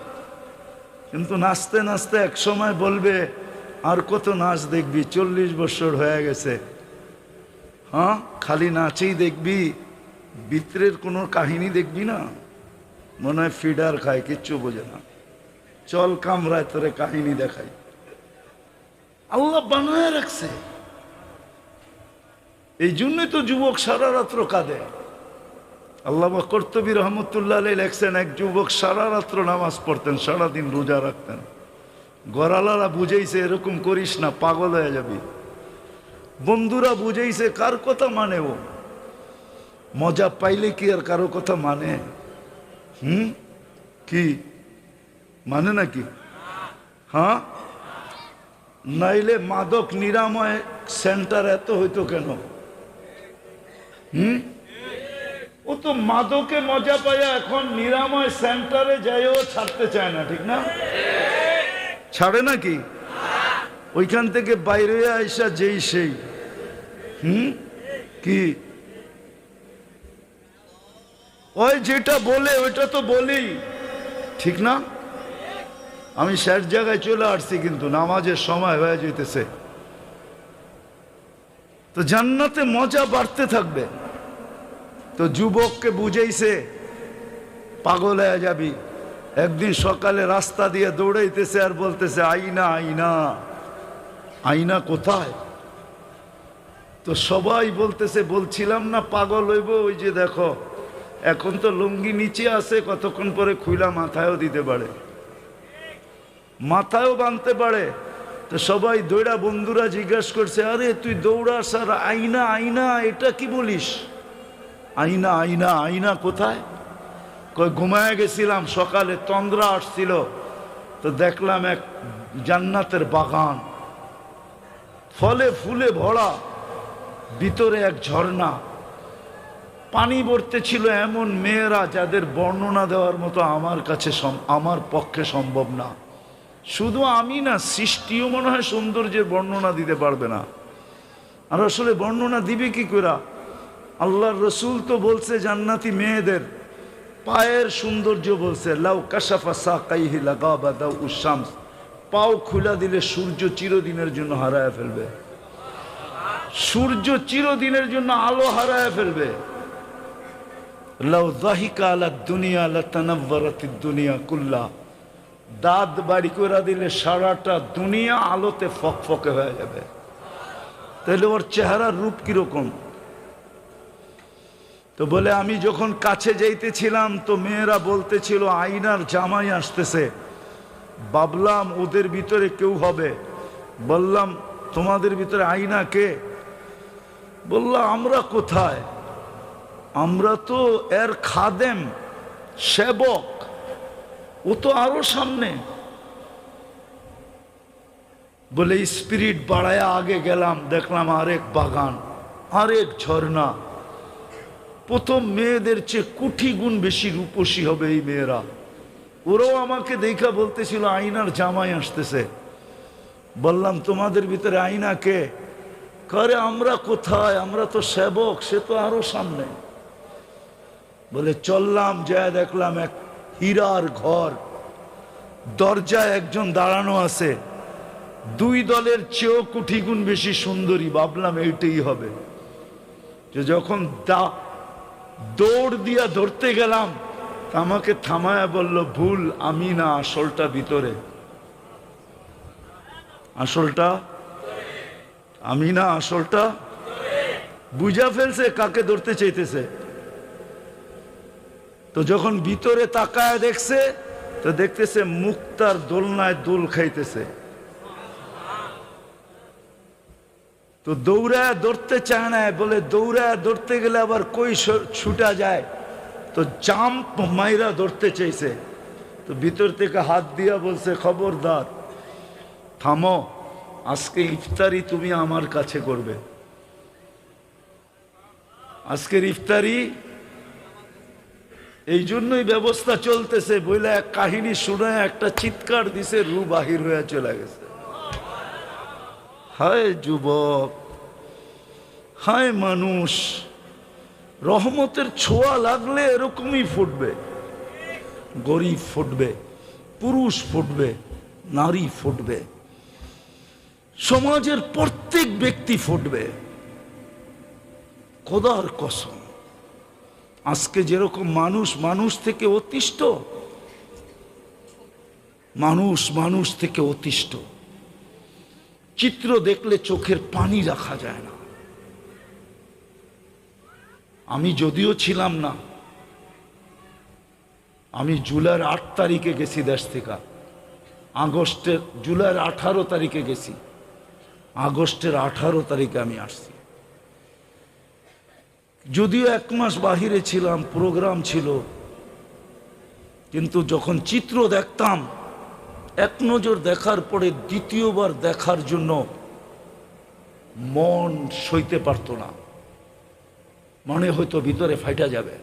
কিন্তু নাচতে নাচতে এক সময় বলবে আর কত নাচ দেখবি, 40 বছর হয়ে গেছে। হ্যাঁ, খালি নাচেই দেখবি, ভিতরের কোনো কাহিনী দেখবি না। মনে হয় ফিডার খায়, কিচ্ছু বোঝে না। চল কামরায় তোরে কাহিনী দেখাই। আল্লাহ বানায় রাখছে। এই জন্যই তো যুবক সারা রাত্র কাঁদে। আল্লামা কর্তুবী রহমতুল্লাহ আলাইহি লেখছেন, এক যুবক সারা রাত্র নামাজ পড়তেন, সারাদিন রোজা রাখতেন। গড়ালারা বুঝাইছে এরকম করিস না, পাগল হয়ে যাবি। বন্ধুরা বুঝাইছে, কার কথা মানে ও? মজা পাইলে কি আর কারো কথা মানে? কি মানে নাকি? হ্যাঁ, নাইলে মাদক নিরাময় সেন্টার এত হইতো কেন? ও তো মাদকে মজা পায়া এখন নিরাময় সেন্টারে যাইও ছাড়তে চায় না, ঠিক না? ছাড়ে নাকি? ওইখান থেকে বাইরে আইসা যেই সেই কি ওই যেটা বলে ওইটা তো বলি, ঠিক না? আমি শেষ জায়গায় চলে আসছি, কিন্তু নামাজের সময় হয়ে যেতেছে। তো জান্নাতে মজা বাড়তে থাকবে। তো যুবককে বুঝাইছে পাগল হয়ে যাবি, একদিন সকালে রাস্তা দিয়ে দৌড়াইতেছে আর বলতেছে আইনা আইনা, আইনা কোথায়? তো সবাই বলতেছে বলছিলাম না পাগল হইব, ওই যে দেখো এখন তো লুঙ্গি নিচে আছে, কতক্ষণ পরে খুইলা মাথায়ও দিতে পারে, মাথায়ও বাঁধতে পারে। তো সবাই দৌড়া, বন্ধুরা জিজ্ঞাসা করছে আরে তুই দৌড়াস আর আইনা আইনা এটা কি বলিস? আইনা আইনা, আইনা কোথায়? কই ঘুমায় গেছিলাম, সকালে তন্দ্রা আসছিল, তো দেখলাম এক জান্নাতের বাগান, ফলে ফুলে ভরা, ভিতরে এক ঝর্ণা, পানি ভরতে ছিল এমন মেয়েরা যাদের বর্ণনা দেওয়ার মতো আমার কাছে আমার পক্ষে সম্ভব না। শুধু আমি না, সৃষ্টিও মনে হয় সৌন্দর্যের বর্ণনা দিতে পারবে না। আর আসলে বর্ণনা দিবে কি করে? আল্লাহর রসুল তো বলছে জান্নাতি মেয়েদের পায়ের সৌন্দর্য বলছে, লাউ কাশাফা সাকাইহি লাগাবাদা উশামস, পাও খুলা দিলে সূর্য চিরদিনের জন্য হারায় ফেলবে, সূর্য চিরদিনের জন্য আলো হারায় ফেলবে। লাউ যাহিকা আলা দুনিয়া লাতানাওয়ারাতিদ দুনিয়া কুল্লা, দাঁত বাড়ি করে দিলে সারাটা দুনিয়া আলোতে ফকফকে হয়ে যাবে। তাহলে ওর চেহারার রূপ কিরকম? তো বলে আমি যখন কাছে যাইতেছিলাম তো মেয়েরা বলতেছিল আইনার জামাই আসতেছে, ভাবলাম ওদের ভিতরে কেউ হবে। বললাম তোমাদের ভিতরে আইনা কে? বললাম আমরা কোথায়, আমরা তো এর খাদেম, সেবক, ও তো আরো সামনে। বলে স্পিরিট বাড়ায় আগে গেলাম, দেখলাম আরেক বাগান, আরেক ঝর্ণা। প্রথম মেয়েদের চেয়ে কোটি গুণ বেশি রূপসী হবে এই মেয়েরা। ওরাও আমাকে দেখা বলতেছিল আইনার জামাই আসতেছে। বললাম তোমাদের ভিতরে আইনা কে? করে আমরা কোথায়, আমরা তো সেবক, সে তো আরো সামনে। বলে চললাম, যা দেখলাম এক হীরার ঘর, দরজায় একজন দাঁড়ানো আছে, দুই দলের চেয়েও কোটি গুণ বেশি সুন্দরী। ভাবলাম এইটাই হবে। যে যখন দৌড় দিয়া ধরতে গেলাম, আমাকে থামায়া বলল ভুল, আমি না, আসলটা ভিতরে, আসলটা আমি না, আসলটা। বুঝা ফেলছে কাকে ধরতে চাইতেছে। তো যখন ভিতরে তাকায় দেখছে, তো দেখতেছে মুক্তার দোলনায় দোল খাইতেছে। তো দৌড়ায় ধরতে চায় না, বলে দৌড়ায় ধরতে গেলে আবার কই ছুটা যায়, তো জাম্প মাইরা ধরতে চাইছে। তো ভিতর থেকে হাত দিয়া বলছে খবরদার, থামো, আজকে ইফতারি তুমি আমার কাছে করবে, আজকের ইফতারি এই জন্যই ব্যবস্থা চলতেছে। বইলে এক কাহিনী শুনে একটা চিৎকার দিছে, রু বাহির হয়ে চলে গেছে। হায় যুবক, হায় মানুষ, রহমতের ছোঁয়া লাগলে এরকমই ফুটবে। গরিব ফুটবে, পুরুষ ফুটবে, নারী ফুটবে, সমাজের প্রত্যেক ব্যক্তি ফুটবে। খোদার কসম, আজকে যেরকম মানুষ মানুষ থেকে অতিষ্ঠ, মানুষ মানুষ থেকে অতিষ্ঠ, চিত্র দেখলে চোখের পানি রাখা যায় না। আমি যদিও ছিলাম না, আমি জুলাইয়ের 8 তারিখে গেছি দেশ থেকে, আগস্টের জুলাইয়ের 18 তারিখে গেছি, আগস্টের 18 তারিখে আমি আসছি। যদিও 1 মাস বাহিরে ছিলাম, প্রোগ্রাম ছিল, কিন্তু যখন চিত্র দেখতাম, এক নজর দেখার পরে দ্বিতীয়বার দেখার জন্য মন সইতে পারত না, মনে হয়তো ভিতরে ফাইটা যাবে।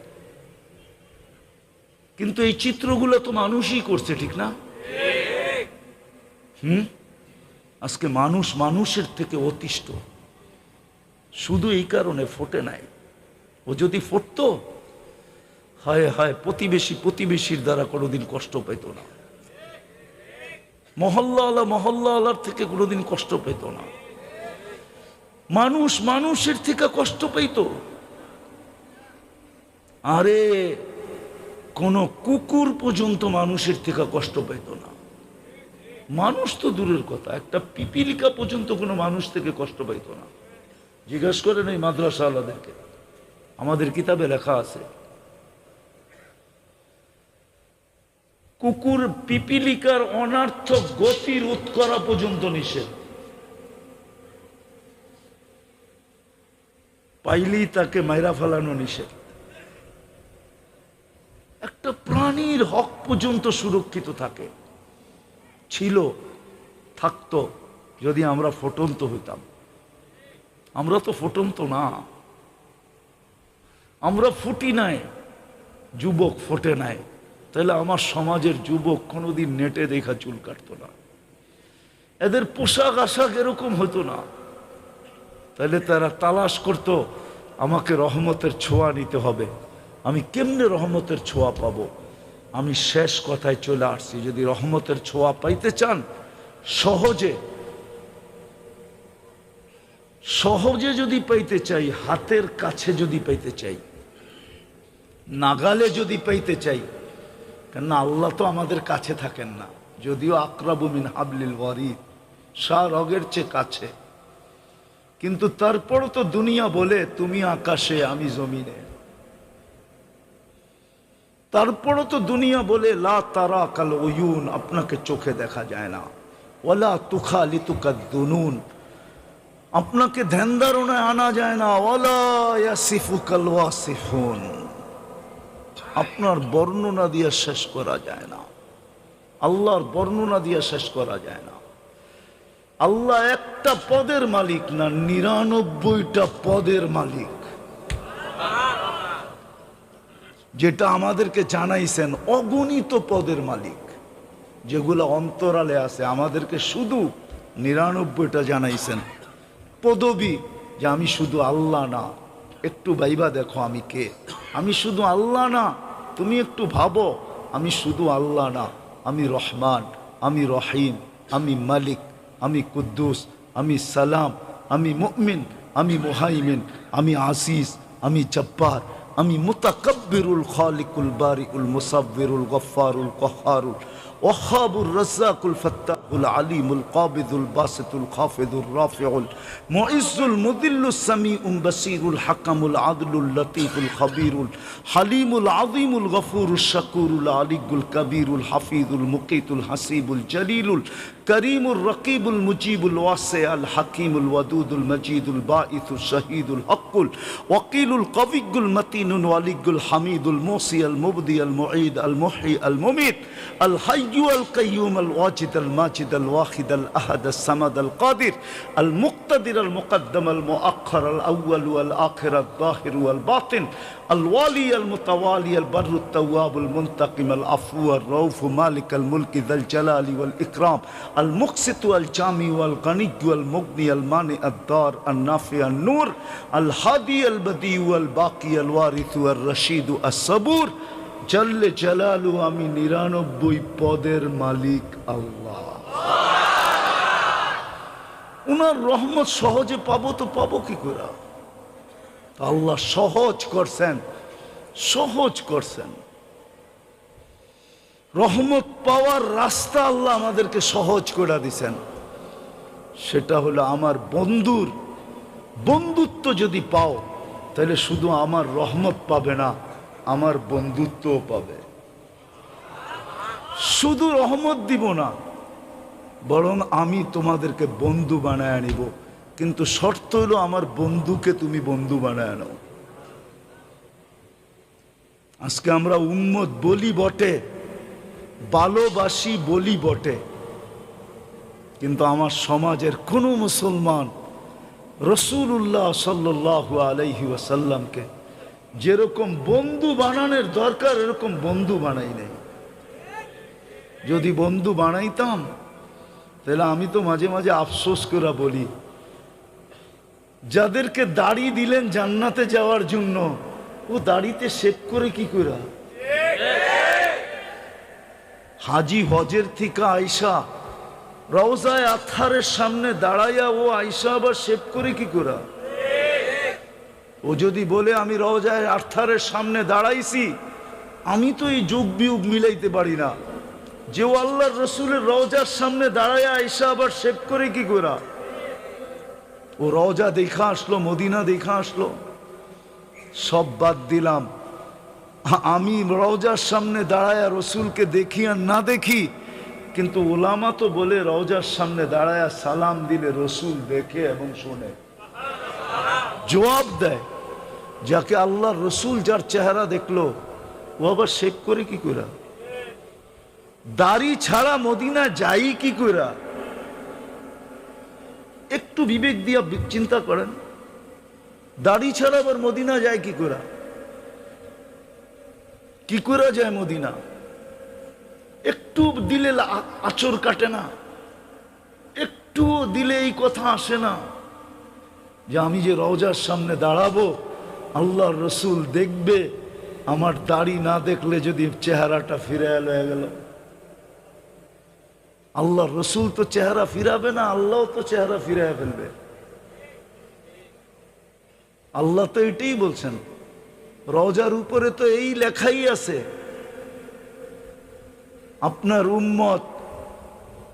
কিন্তু এই চিত্রগুলো তো মানুষই করছে, ঠিক না? আজকে মানুষ মানুষের থেকে অতিষ্ঠ, শুধু এই কারণে ফোটে নাই। ও যদি ফুটতো, হায় হায়, প্রতিবেশী প্রতিবেশীর দ্বারা কোনোদিন কষ্ট পেত না, মহল্লাওয়ালা মহল্লাওয়ালার থেকে কোনোদিন কষ্ট পেত না, মানুষ মানুষের থেকে কষ্ট পেত। আরে কোনো কুকুর পর্যন্ত মানুষের থেকে কষ্ট পাইত না। মানুষ তো দূরের কথা, একটা পিপিলিকা পর্যন্ত কোনো মানুষ থেকে কষ্ট পাইত না। জিজ্ঞাসা করেন এই মাদ্রাসাওয়ালাদেরকে, আমাদের কিতাবে লেখা আছে কুকুর পিপিলিকার অনার্থক গতি রোধ করা পর্যন্ত নিষেধ, পাইলেই তাকে মাইরা ফেলানো নিষেধ। একটা প্রাণীর হক পর্যন্ত সুরক্ষিত থাকে, ছিল, থাকতো যদি আমরা ফুটন্ত হইতাম। আমরা তো ফুটন্ত না, আমরা ফুটি নাই, যুবক ফোটে নাই। তাহলে আমার সমাজের যুবক কোনোদিন নেটে দেখা চুল কাটতো না, এদের পোশাক আশাক এরকম হতো না। তাহলে তারা তালাশ করত আমাকে রহমতের ছোঁয়া নিতে হবে, আমি কেমনে রহমতের ছোঁয়া পাবো। আমি শেষ কথায় চলে আসছি, যদি রহমতের ছোঁয়া পাইতে চান সহজে সহজে যদি পাইতে চাই, হাতের কাছে যদি পাইতে চাই, নাগালে যদি পাইতে চাই, কেননা আল্লাহ তো আমাদের কাছে থাকেন না, যদিও আকরাবু মিন হাবলিল ওয়ারিদ, রগের চেয়ে কাছে, কিন্তু তারপরও তো দুনিয়া বলে তুমি আকাশে আমি জমিনে। তারপরও তো দুনিয়া বলে লা তারা কাল উয়ুন, আপনাকে চোখে দেখা যায় না, ওয়ালা তুখালিতুকা দুনুন, আপনাকে ধ্যান ধারণায় আনা যায় না, ওয়ালা ইয়াসিফুকাল ওয়াসিফুন, আপনার বর্ণনা দিয়ে শেষ করা যায় না, আল্লাহর বর্ণনা দিয়ে শেষ করা যায় না। আল্লাহ একটা পদের মালিক না, 99টা পদের মালিক, যেটা আমাদেরকে জানাইছেন, অগণিত পদের মালিক, যেগুলো অন্তরালে আছে। আমাদেরকে শুধু 99টা জানাইছেন পদবী, যে আমি শুধু আল্লাহ না, একটু ভাইবা দেখো আমি কে, আমি শুধু আল্লাহ না, তুমি একটু ভাবো আমি শুধু আল্লাহ না, আমি রহমান, আমি রহিম, আমি মালিক, আমি কুদ্দুস, আমি সালাম, আমি মুমিন, আমি মুহাইমিন, আমি আসিস, আমি জব্বার, আমি মুতাকাব্বিরুল খালিকুল বারিউল মুসাব্বিরুল গফফারুল কহ্হারুল ওয়াহ্হাবুর রাজ্জাকুল ফাত্তাহুল আলিমুল কাবিদুল বাসিতুল খাফিদুর রাফিউল মুইজ্জুল মুদিল্লুস সামিউল বাসিরুল হাকামুল আদলুল লতীফুল খবীরুল হালিমুল আযীমুল গফুরুশ শাকুরুল আলিয়ুল কবীরুল হাফিজুল মুকীতুল হাসিবুল জলিলুল করিমুর রকিবুল মুজিবুল ওয়াসিউল হাকিমুল ওয়াদুদুল মজিদুল বাঈসুল শহীদুল হকুল ওয়াকিলুল কবিয়ুল মতিনুল ওয়ালিয়ুল হামিদুল মুসিয়াল মুবদিয়াল মুঈদ আল মুহয়ি আল মুমিত আল হাইয়্যু আল কাইয়্যুম আল ওয়াজিদ আল মাজিদ আল ওয়াহিদ আল আহাদ আল সামাদ আল কাদির আল মুক্তাদির আল মুকদ্দম আল মুআখ্খার আল আউয়াল ওয়াল আখির আল যাহির ওয়াল বাতিন الوالي المتوالي البر التواب المنتقم العفو الرؤوف مالك الملك ذا الجلال والإكرام المقسط الجامع والغني والمغني المانع الدار النافع النور الهادي البديع والباقي الوارث والرشيد الصبور جل جلاله আমি 99 পদের মালিক আল্লাহ। উনার রহমত সহজে পাবো তো পাবো কি করে? আল্লাহ সহজ করছেন, সহজ করছেন। রহমত পাওয়ার রাস্তা আল্লাহ আমাদেরকে সহজ করে দিছেন। সেটা হলো আমার বন্ধুর বন্ধুত্ব যদি পাও, তাহলে শুধু আমার রহমত পাবে না, আমার বন্ধুত্বও পাবে। শুধু রহমত দিব না, বরং আমি তোমাদেরকে বন্ধু বানায় আনিব। কিন্তু শর্ত হলো আমার বন্ধুকে তুমি বন্ধু বানায় নাও। আজকে আমরা উম্মত বলি বটে, ভালোবাসি বলি বটে, কিন্তু আমার সমাজের কোনো মুসলমান রাসূলুল্লাহ সাল্লাল্লাহু আলাইহি ওয়াসাল্লামকে যেরকম বন্ধু বানানোর দরকার এরকম বন্ধু বানাই নাই। যদি বন্ধু বানাইতাম তাহলে আমি তো মাঝে মাঝে আফসোস করে বলি, যাদেরকে দাড়ি দিলেন জান্নাতে যাওয়ার জন্য, ও দাড়িতে শেভ করে কি করে? হাজি হজের থেকে আয়সা রওজায়ে আতহারের সামনে দাঁড়াইয়া ও আয়সা আবার শেভ করে কি করে? ও যদি বলে আমি রওজায়ে আতহারের সামনে দাঁড়াইছি, আমি তো এই যোগ বিয়োগ মিলাইতে পারি না যে ও আল্লাহর রসুলের রওজার সামনে দাঁড়ায় এসে আবার শেভ করে কি করা, ও রওজা দেখা আসলো, মদিনা দেখা আসলো, সব বাদ দিলাম। আমি রওজার সামনে দাঁড়ায় রসুলকে দেখি আর না দেখি, কিন্তু ওলামা তো বলে রওজার সামনে দাঁড়ায় সালাম দিলে রসুল দেখে এবং শোনে, জবাব দেয়। যাকে আল্লাহর রসুল যার চেহারা দেখলো ও আবার শেখ করে কি করে, দাড়ি ছাড়া মদিনা যাই কি করে? একটু বিবেক দিয়া চিন্তা করেন, দাড়ি ছাড়া আবার মদিনা যায় কি করে? কি করে যায় মদিনা? একটু দিলে আচর কাটে না, একটু দিলে এই কথা আসে না যে আমি যে রওজার সামনে দাঁড়াবো আল্লাহর রসুল দেখবে, আমার দাড়ি না দেখলে যদি চেহারাটা ফিরে হয়ে গেল। আল্লাহর রসুল তো চেহারা ফিরাবে না, আল্লাহ তো চেহারা ফিরে ফেলবে। আল্লাহ তো এটাই বলছেন, রওজার উপরে তো এই লেখাই আছে, আপনার উম্মত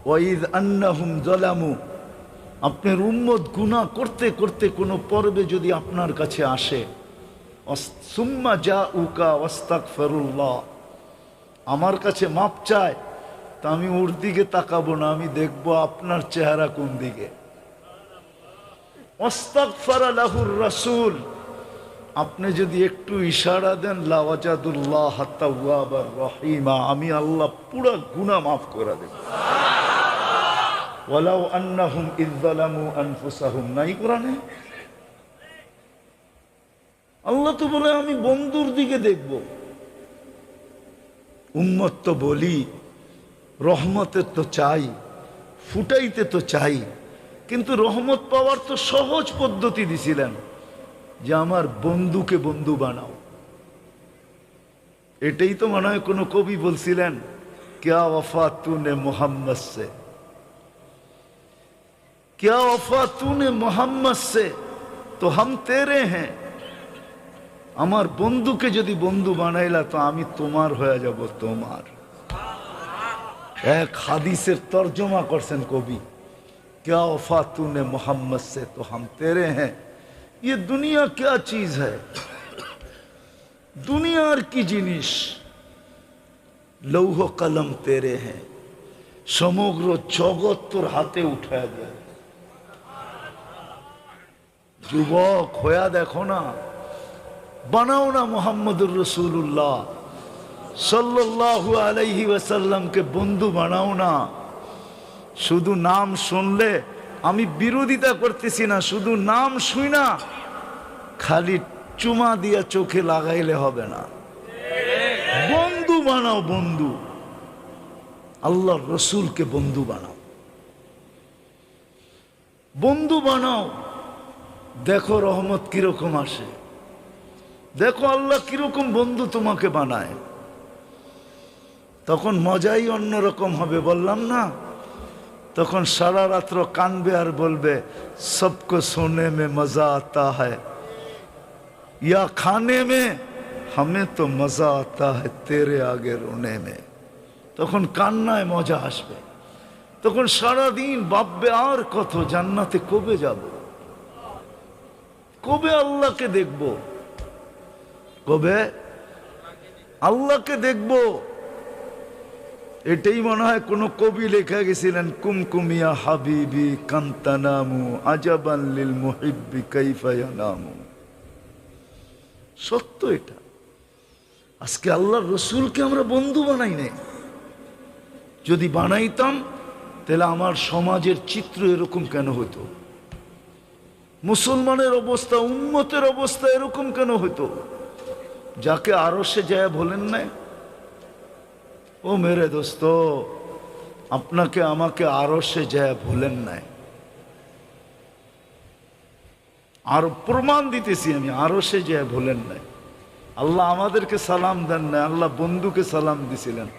ওয়াইদ আন্নাহুম যালামু, আপনার উম্মত গুনাহ করতে করতে কোনো পর্বে যদি আপনার কাছে আসে, সুম্মা জাউকা ওয়াস্তাগফিরুল্লাহ, আমার কাছে মাপ চায়, তা আমি ওর দিকে তাকাবো না, আমি দেখবো আপনার চেহারা কোন দিকে। ওয়াস্তাগফারা লাহুর রাসূল, আপনি যদি একটু ইশারা দেন লাওয়াজাদুল্লাহ তাওয়াবার রহিমা, আমি আল্লাহ পুরো গুনাহ মাফ করে দেব। ওয়ালাউ আন্নাহুম ইয যালামু আনফুসাহুম, নাই কোরআনে? আল্লাহ তো বলে আমি বন্ধুর দিকে দেখব। উম্মত তো বলি রহমতের তো চাই, ফুটাইতে তো চাই, কিন্তু রহমত পাওয়ার তো সহজ পদ্ধতি দিছিলেন যে আমার বন্ধুকে বন্ধু বানাও। এটাই তো মনে হয় কোনো কবি বলছিলেন, ক্যা ওয়াফা তুনে মোহাম্মদ সে, ক্যা ওয়াফা তুনে মোহাম্মদ সে তো হাম তেরে হ্যাঁ। আমার বন্ধুকে যদি বন্ধু বানাইলা তো আমি তোমার হয়ে যাব, তোমার। এক হাদিসের তর্জমা করছেন কবি, क्या वफा तूने मोहम्मद से तो हम तेरे हैं। ये दुनिया क्या चीज है, दुनियार की जिनिस, लौह कलम तेरे हैं, সমগ্র জগৎ তোর হাতে উঠে দেয়। যুবক হইয়া দেখো না, বানাও না মোহাম্মদুর রসুল্লাহ সাল্লাল্লাহু আলাইহি ওয়াসাল্লামকে বন্ধু বানাও না। শুধু নাম শুনলে, আমি বিরোধিতা করতেছি না, শুধু নাম শুই না খালি চুমা দিয়া চোখে লাগাইলে হবে না, বন্ধু বানাও, বন্ধু। আল্লাহর রসুলকে বন্ধু বানাও, বন্ধু বানাও। দেখো রহমত কিরকম আসে, দেখো আল্লাহ কিরকম বন্ধু তোমাকে বানায়, তখন মজাই অন্যরকম হবে। বললাম না, তখন সারা রাত্র কানবে আর বলবে সবকো সোনে মে মজা আতা হ্যায় ইয়া খানে মে, হমে তো মজা আতা হ্যায় তেরে আগে রোনে মে। তখন কান্নায় মজা আসবে, তখন সারাদিন ভাববে আর কত জান্নাতে কবে যাব, কবে আল্লাহকে দেখব, কবে আল্লাহকে দেখব। এটাই মনে হয় কোন কবি লেখা গেছিলেন, কুমকুমিয়া হাবিবি কান্তানামু আজাবান লিল মুহিব্বি কাইফা ইয়ানামু। সত্য এটা। আজকে আল্লাহর রসুলকে আমরা বন্ধু বানাই নাই। যদি বানাইতাম তাহলে আমার সমাজের চিত্র এরকম কেন হতো, মুসলমানের অবস্থা, উম্মতের অবস্থা এরকম কেন হতো? যাকে আরশে যায় বলেন নাই, ও মেরে দোস্ত, আপনাকে আমাকে আরশে যায় ভুলেন নাই। আর প্রমাণ দিতেছি আমি, আরশে যায় ভুলেন নাই। আল্লাহ আমাদেরকে সালাম দেন না, আল্লাহ বন্ধুকে সালাম দিছিলেন,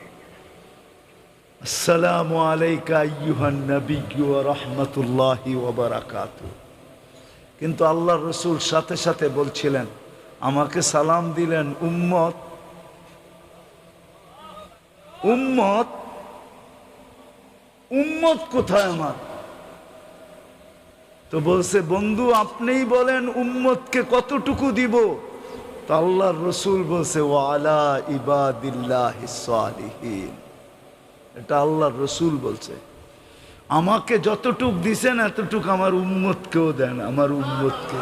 আসসালামু আলাইকা আইয়ুহান নাবিয়্যু ওয়া রাহমাতুল্লাহি ওয়া বারাকাতুহু। কিন্তু আল্লাহর রসুল সাথে সাথে বলছিলেন, আমাকে সালাম দিলেন উম্মত, উম্মত, উম্মত কোথায় আমার? তো বলছে, বন্ধু আপনিই বলেন উম্মতকে কতটুকু দিব? তো আল্লাহর রসুল বলছে, ওয়ালা ইবাদিল্লাহিস সালিহিন। এটা আল্লাহর রসুল বলছে। আমাকে যতটুক দিছেন এতটুক আমার উম্মতকেও দেন, আমার উম্মতকে।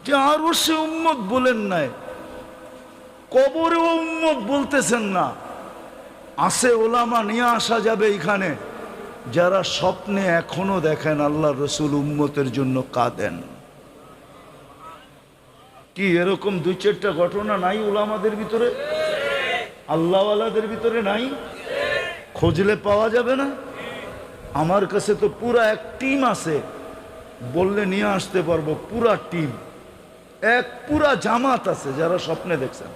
যে আরো সে উম্মত বলেন নাই, কবরেও উম্মত বলতেছেন না। আসে ওলামা নিয়ে আসা যাবে এখানে, যারা স্বপ্নে এখনো দেখেন আল্লাহ রসুল উম্মতের জন্য কাঁদেন। কি এরকম দুই চারটা ঘটনা নাই ওলামাদের ভিতরে, আল্লাহওয়ালাদের ভিতরে নাই? খুঁজলে পাওয়া যাবে না? আমার কাছে তো পুরা এক টিম আছে, বললে নিয়ে আসতে পারবো। পুরা টিম, এক পুরা জামাত আছে যারা স্বপ্নে দেখছেন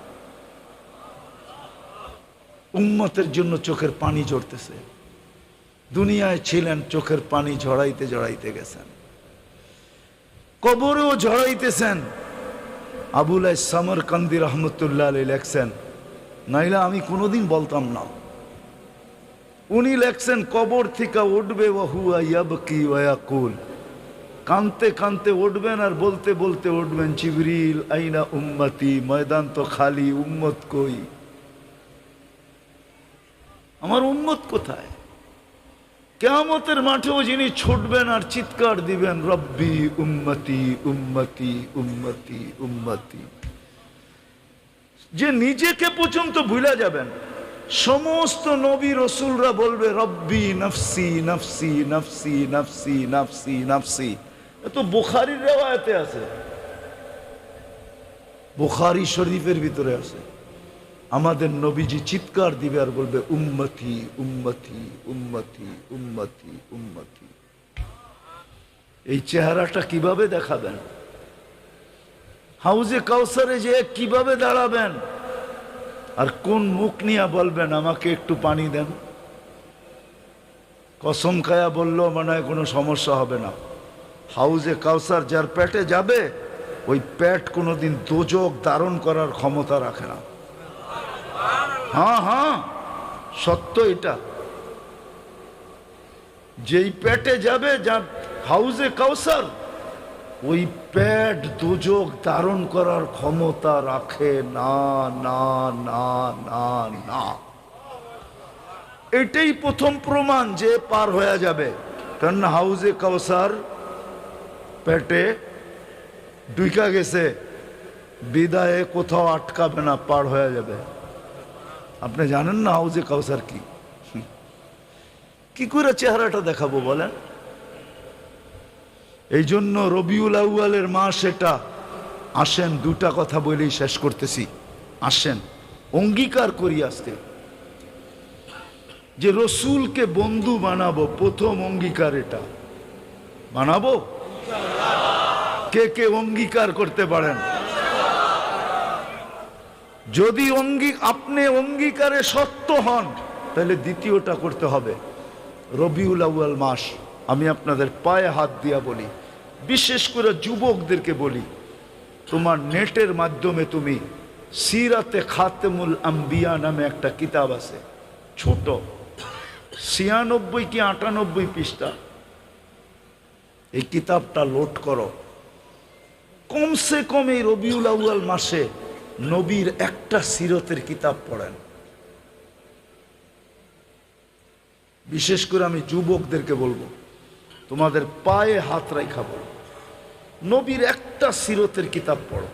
উম্মতের জন্য চোখের পানি ঝরতেছে। দুনিয়ায় ছিলেন, চোখের পানি ঝরাইতে ঝরাইতে গেছেন, কবরেও ঝরাইতেছেন। আবুল সামরকান্দি রহমতুল্লাহ আলাইহি লেখছেন, নাইলে আমি কোনোদিন বলতাম না। উনি লেখছেন, কবর থেকে উঠবে ওয়াহুয়া ইয়াবকি ওয়া ইয়াকুল, কানতে কানতে উঠবেন আর বলতে বলতে উঠবেন, জিবরিল আইনা উম্মতি, ময়দান তো খালি, উম্মত কই? আমার উম্মত কোথায়? কিয়ামতের মাঠেও যিনি ছুটবেন আর চিৎকার দিবেন, রব্বি উম্মতি উম্মতি উম্মতি উম্মতি, যে নিজেকে পর্যন্ত ভুলে যাবেন। সমস্ত নবী রসুলরা বলবে রব্বি নফসি নফসি নফসি নফসি নফসি নফসি। এত বুখারীর রিওয়ায়াতে আছে, বুখারী শরীফের ভিতরে আছে। আমাদের নবীজি চিৎকার দিবে আর বলবে উম্মতি উম্মতি উম্মতি উম্মতি উম্মতি। এই চেহারাটা কিভাবে দেখাবেন? হাউজে কাউসারে যে কিভাবে দাঁড়াবেন? আর কোন মুখ নিয়ে বলবেন আমাকে একটু পানি দেন? কসম খায়া বললেও মনে হয় কোনো সমস্যা হবে না। হাউজে কাউসার যার পেটে যাবে, ওই পেট কোনোদিন দোজক ধারণ করার ক্ষমতা রাখে না। হ্যাঁ হ্যাঁ, সত্য এটা। যেই পেটে যাবে যার হাউজে কাউসার, ওই পেট দোজক ধারণ করার ক্ষমতা রাখে না না না না না। এটাই প্রথম প্রমাণ যে পার হয়ে যাবে। কারণ হাউজে কাউসার পেটে ঢুকা গেছে, বিদায়ে কোথাও আটকাবে না, পার হয়ে যাবে। আপনি জানেন না হাউজে কাউসার কি? কি করে চেহারাটা দেখাবো বলেন? এই জন্য রবিউল আউয়ালের মাস এটা। আসেন দুটা কথা বলেই শেষ করতেছি। আসেন অঙ্গীকার করি আজকে যে রসুলকে বন্ধু বানাবো। প্রথম অঙ্গীকার এটা বানাবো। কে কে অঙ্গীকার করতে পারেন? যদি আপনি অঙ্গীকারে সত্য হন, তাহলে দ্বিতীয়টা করতে হবে। রবিউল আউয়াল মাস, আমি আপনাদের পায়ে হাত দিয়া বলি, বিশেষ করে যুবকদেরকে বলি, তোমার নেটের মাধ্যমে তুমি সিরাতে খাতেমুল আম্বিয়া নামে একটা কিতাব আছে, ছোট 96 কি 98 পৃষ্ঠা। এই কিতাবটা লোড করো। কমসে কম এই রবিউল আউয়াল মাসে নবীর একটা সিরতের কিতাব পড়েন। বিশেষ করে আমি যুবকদেরকে বলবো, তোমাদের পায়ে হাত রাখা বলো, নবীর একটা সিরতের কিতাব পড়ো।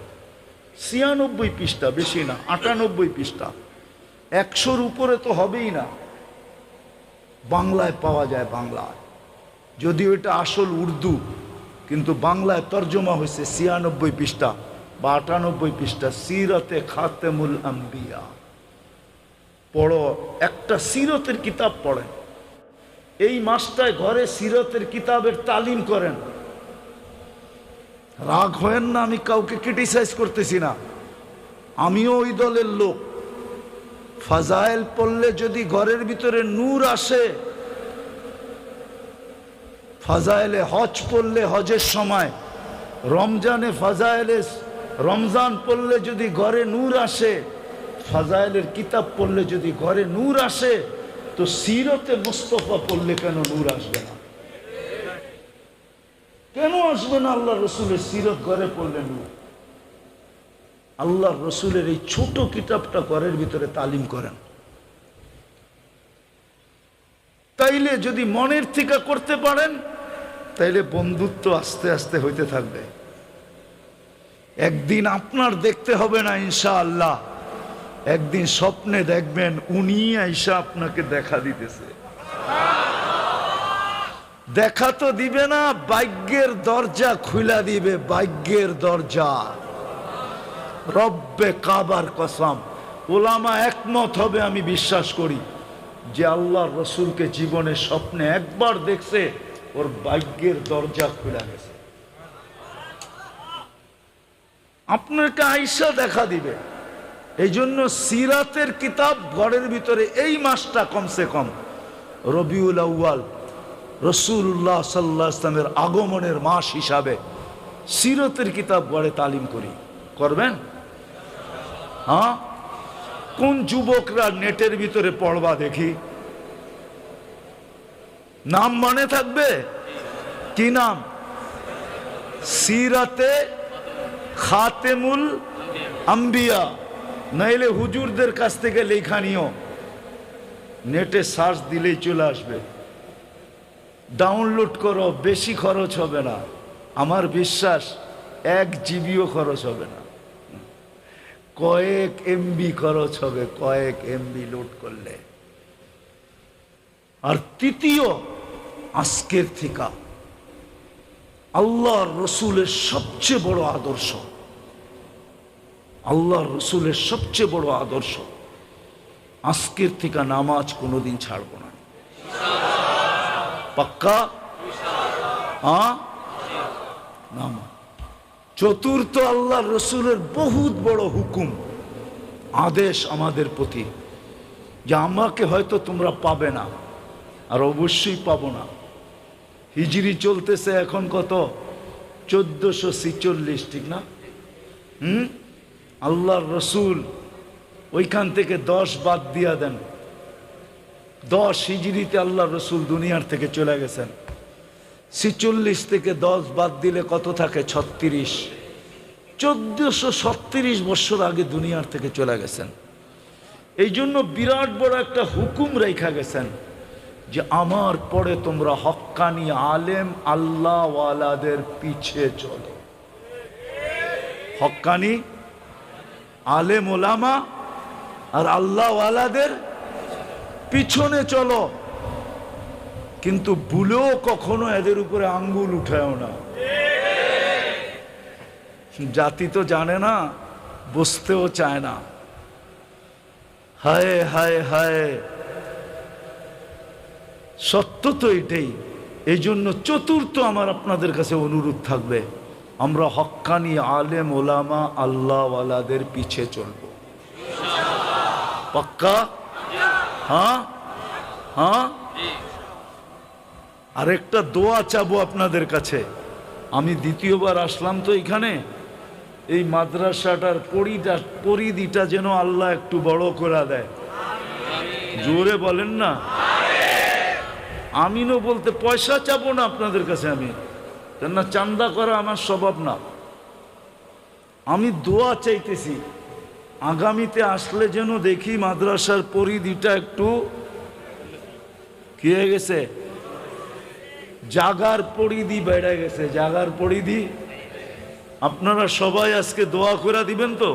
96 পৃষ্ঠা, বেশি না, 98 পৃষ্ঠা। 100-র উপরে তো হবেই না। বাংলায় পাওয়া যায়, বাংলায়, যদিও এটা আসল উর্দু, কিন্তু বাংলায় তর্জমা হয়েছে 96 পৃষ্ঠা বা 98 পৃষ্ঠা। সিরতে খাতেমুল আম্বিয়া পড়ো, একটা সিরতের কিতাব পড়েন। এই মাসটায় ঘরে সিরতের কিতাবের তালিম করেন। রাগ হয়েন না, আমি কাউকে ক্রিটিসাইজ করতেছি না, আমিও ওই দলের লোক। ফাজাইল পড়লে যদি ঘরের ভিতরে নূর আসে, ফাজাইলে হজ পড়লে হজের সময়, রমজানে ফাজাইলে রমজান পড়লে যদি ঘরে নূর আসে, ফাজাইলের কিতাব পড়লে যদি ঘরে নূর আসে, তো সিরতে মুস্তাফা পড়লে কেন নূর আসবে না? কেন আসবে না আল্লাহ রসুলের সিরত ঘরে পড়লে নূর? আল্লাহ রসুলের এই ছোট কিতাবটা ঘরের ভিতরে তালিম করেন। তাইলে যদি মনের থেকে করতে পারেন, তাইলে বন্ধুত্ব আস্তে আস্তে হইতে থাকবে। একদিন আপনার দেখতে হবে না ইনশাআল্লাহ, একদিন স্বপ্নে দেখবেন উনি আইসা আপনাকে দেখা দিতেছে। দেখা তো দিবে না, ভাগ্যের দরজা খুলা দিবে, ভাগ্যের দরজা। রব্বে কাবার কসম, ওলামা একমত হবে, আমি বিশ্বাস করি, যে আল্লাহর রসুলকে জীবনে স্বপ্নে একবার দেখছে, ওর ভাগ্যের দরজা খুলে গেছে। আপনাকে আইসা দেখা দিবে। এই জন্য সিরাতের কিতাব ঘরের ভিতরে এই মাসটা কমসে কম রবিউল আউয়াল, রসুল্লাহ সাল্লাল্লাহু আলাইহি ওয়াসাল্লামের আগমনের মাস হিসাবে সিরাতের কিতাব ঘরে তালিম করি। করবেন? হ্যাঁ? কোন যুবকরা নেটের ভিতরে পড়বা দেখি? নাম মনে থাকবে? কি নাম? সিরাতে খাতেমুল আম্বিয়া, নাইলে হুজুরদের কাছ থেকে লেখা নিও, নেটে সার্চ দিলেই চলে আসবে। ডাউনলোড করো, বেশি খরচ হবে না, আমার বিশ্বাস 1 জিবিও খরচ হবে না, কয়েক এমবি খরচ হবে, কয়েক এমবি লোড করলে। আর তৃতীয়, আজকের থেকে আল্লাহর রসুলের সবচেয়ে বড় আদর্শ, আল্লাহর রসুলের সবচেয়ে বড় আদর্শ, আজকের থেকে নামাজ কোনোদিন ছাড়বো না। পাক্কা? হ্যাঁ, নামাজ। চতুর্থ, আল্লাহর রসুলের বহুত বড় হুকুম, আদেশ আমাদের প্রতি, যে আমাকে হয়তো তোমরা পাবে না, আর অবশ্যই পাবো না। হিজরি চলতেছে এখন কত? 1446, ঠিক না? আল্লাহর রসুল ওইখান থেকে 10 বাদ দিয়া দেন, 10 হিজরিতে আল্লাহর রসুল দুনিয়ার থেকে চলে গেছেন। 46 থেকে 10 বাদ দিলে কত থাকে? 36। 1436 বছর আগে দুনিয়ার থেকে চলে গেছেন। এই জন্য বিরাট বড় একটা হুকুম রেখা গেছেন, যে আমার পরে তোমরা হক্কানি আলেম আল্লাহ ওয়ালাদের পিছে চলো। হক্কানি আলেম ওলামা আর আল্লাহ ওয়ালাদের পিছনে চলো, কিন্তু ভুলেও কখনো এদের উপরে আঙ্গুল উঠায়ও না। জাতি তো জানে না, বুঝতেও চায় না। হায় হায় হায়, সত্য তো এটাই। এই জন্য চতুর্থ আমার আপনাদের কাছে অনুরোধ থাকবে, আমরা হক্কানি আলেম ওলামা আল্লাহ ওয়ালাদের পিছে চলব। পাক্কা? হ্যাঁ হ্যাঁ। আরেকটা দোয়া চাবো আপনাদের কাছে। আমি দ্বিতীয়বার আসলাম তো এখানে, এই মাদ্রাসাটার পরিধিটা যেন আল্লাহ একটু বড় করে দেয়। জোরে বলেন না আমিনও। বলতে পয়সা চাবো না আপনাদের কাছে, আমি না চান্দা করা আমার স্বভাব না, আমি দোয়া চাইতেছি। আগামীতে আসলে যেন দেখি মাদ্রাসার পরিধিটা একটু কি হয়ে গেছে, জাগার পরিধি বেড়ে গেছে, জাগার পরিধি। আপনারা সবাই আজকে দোয়া করে দিবেন তো?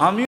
আমি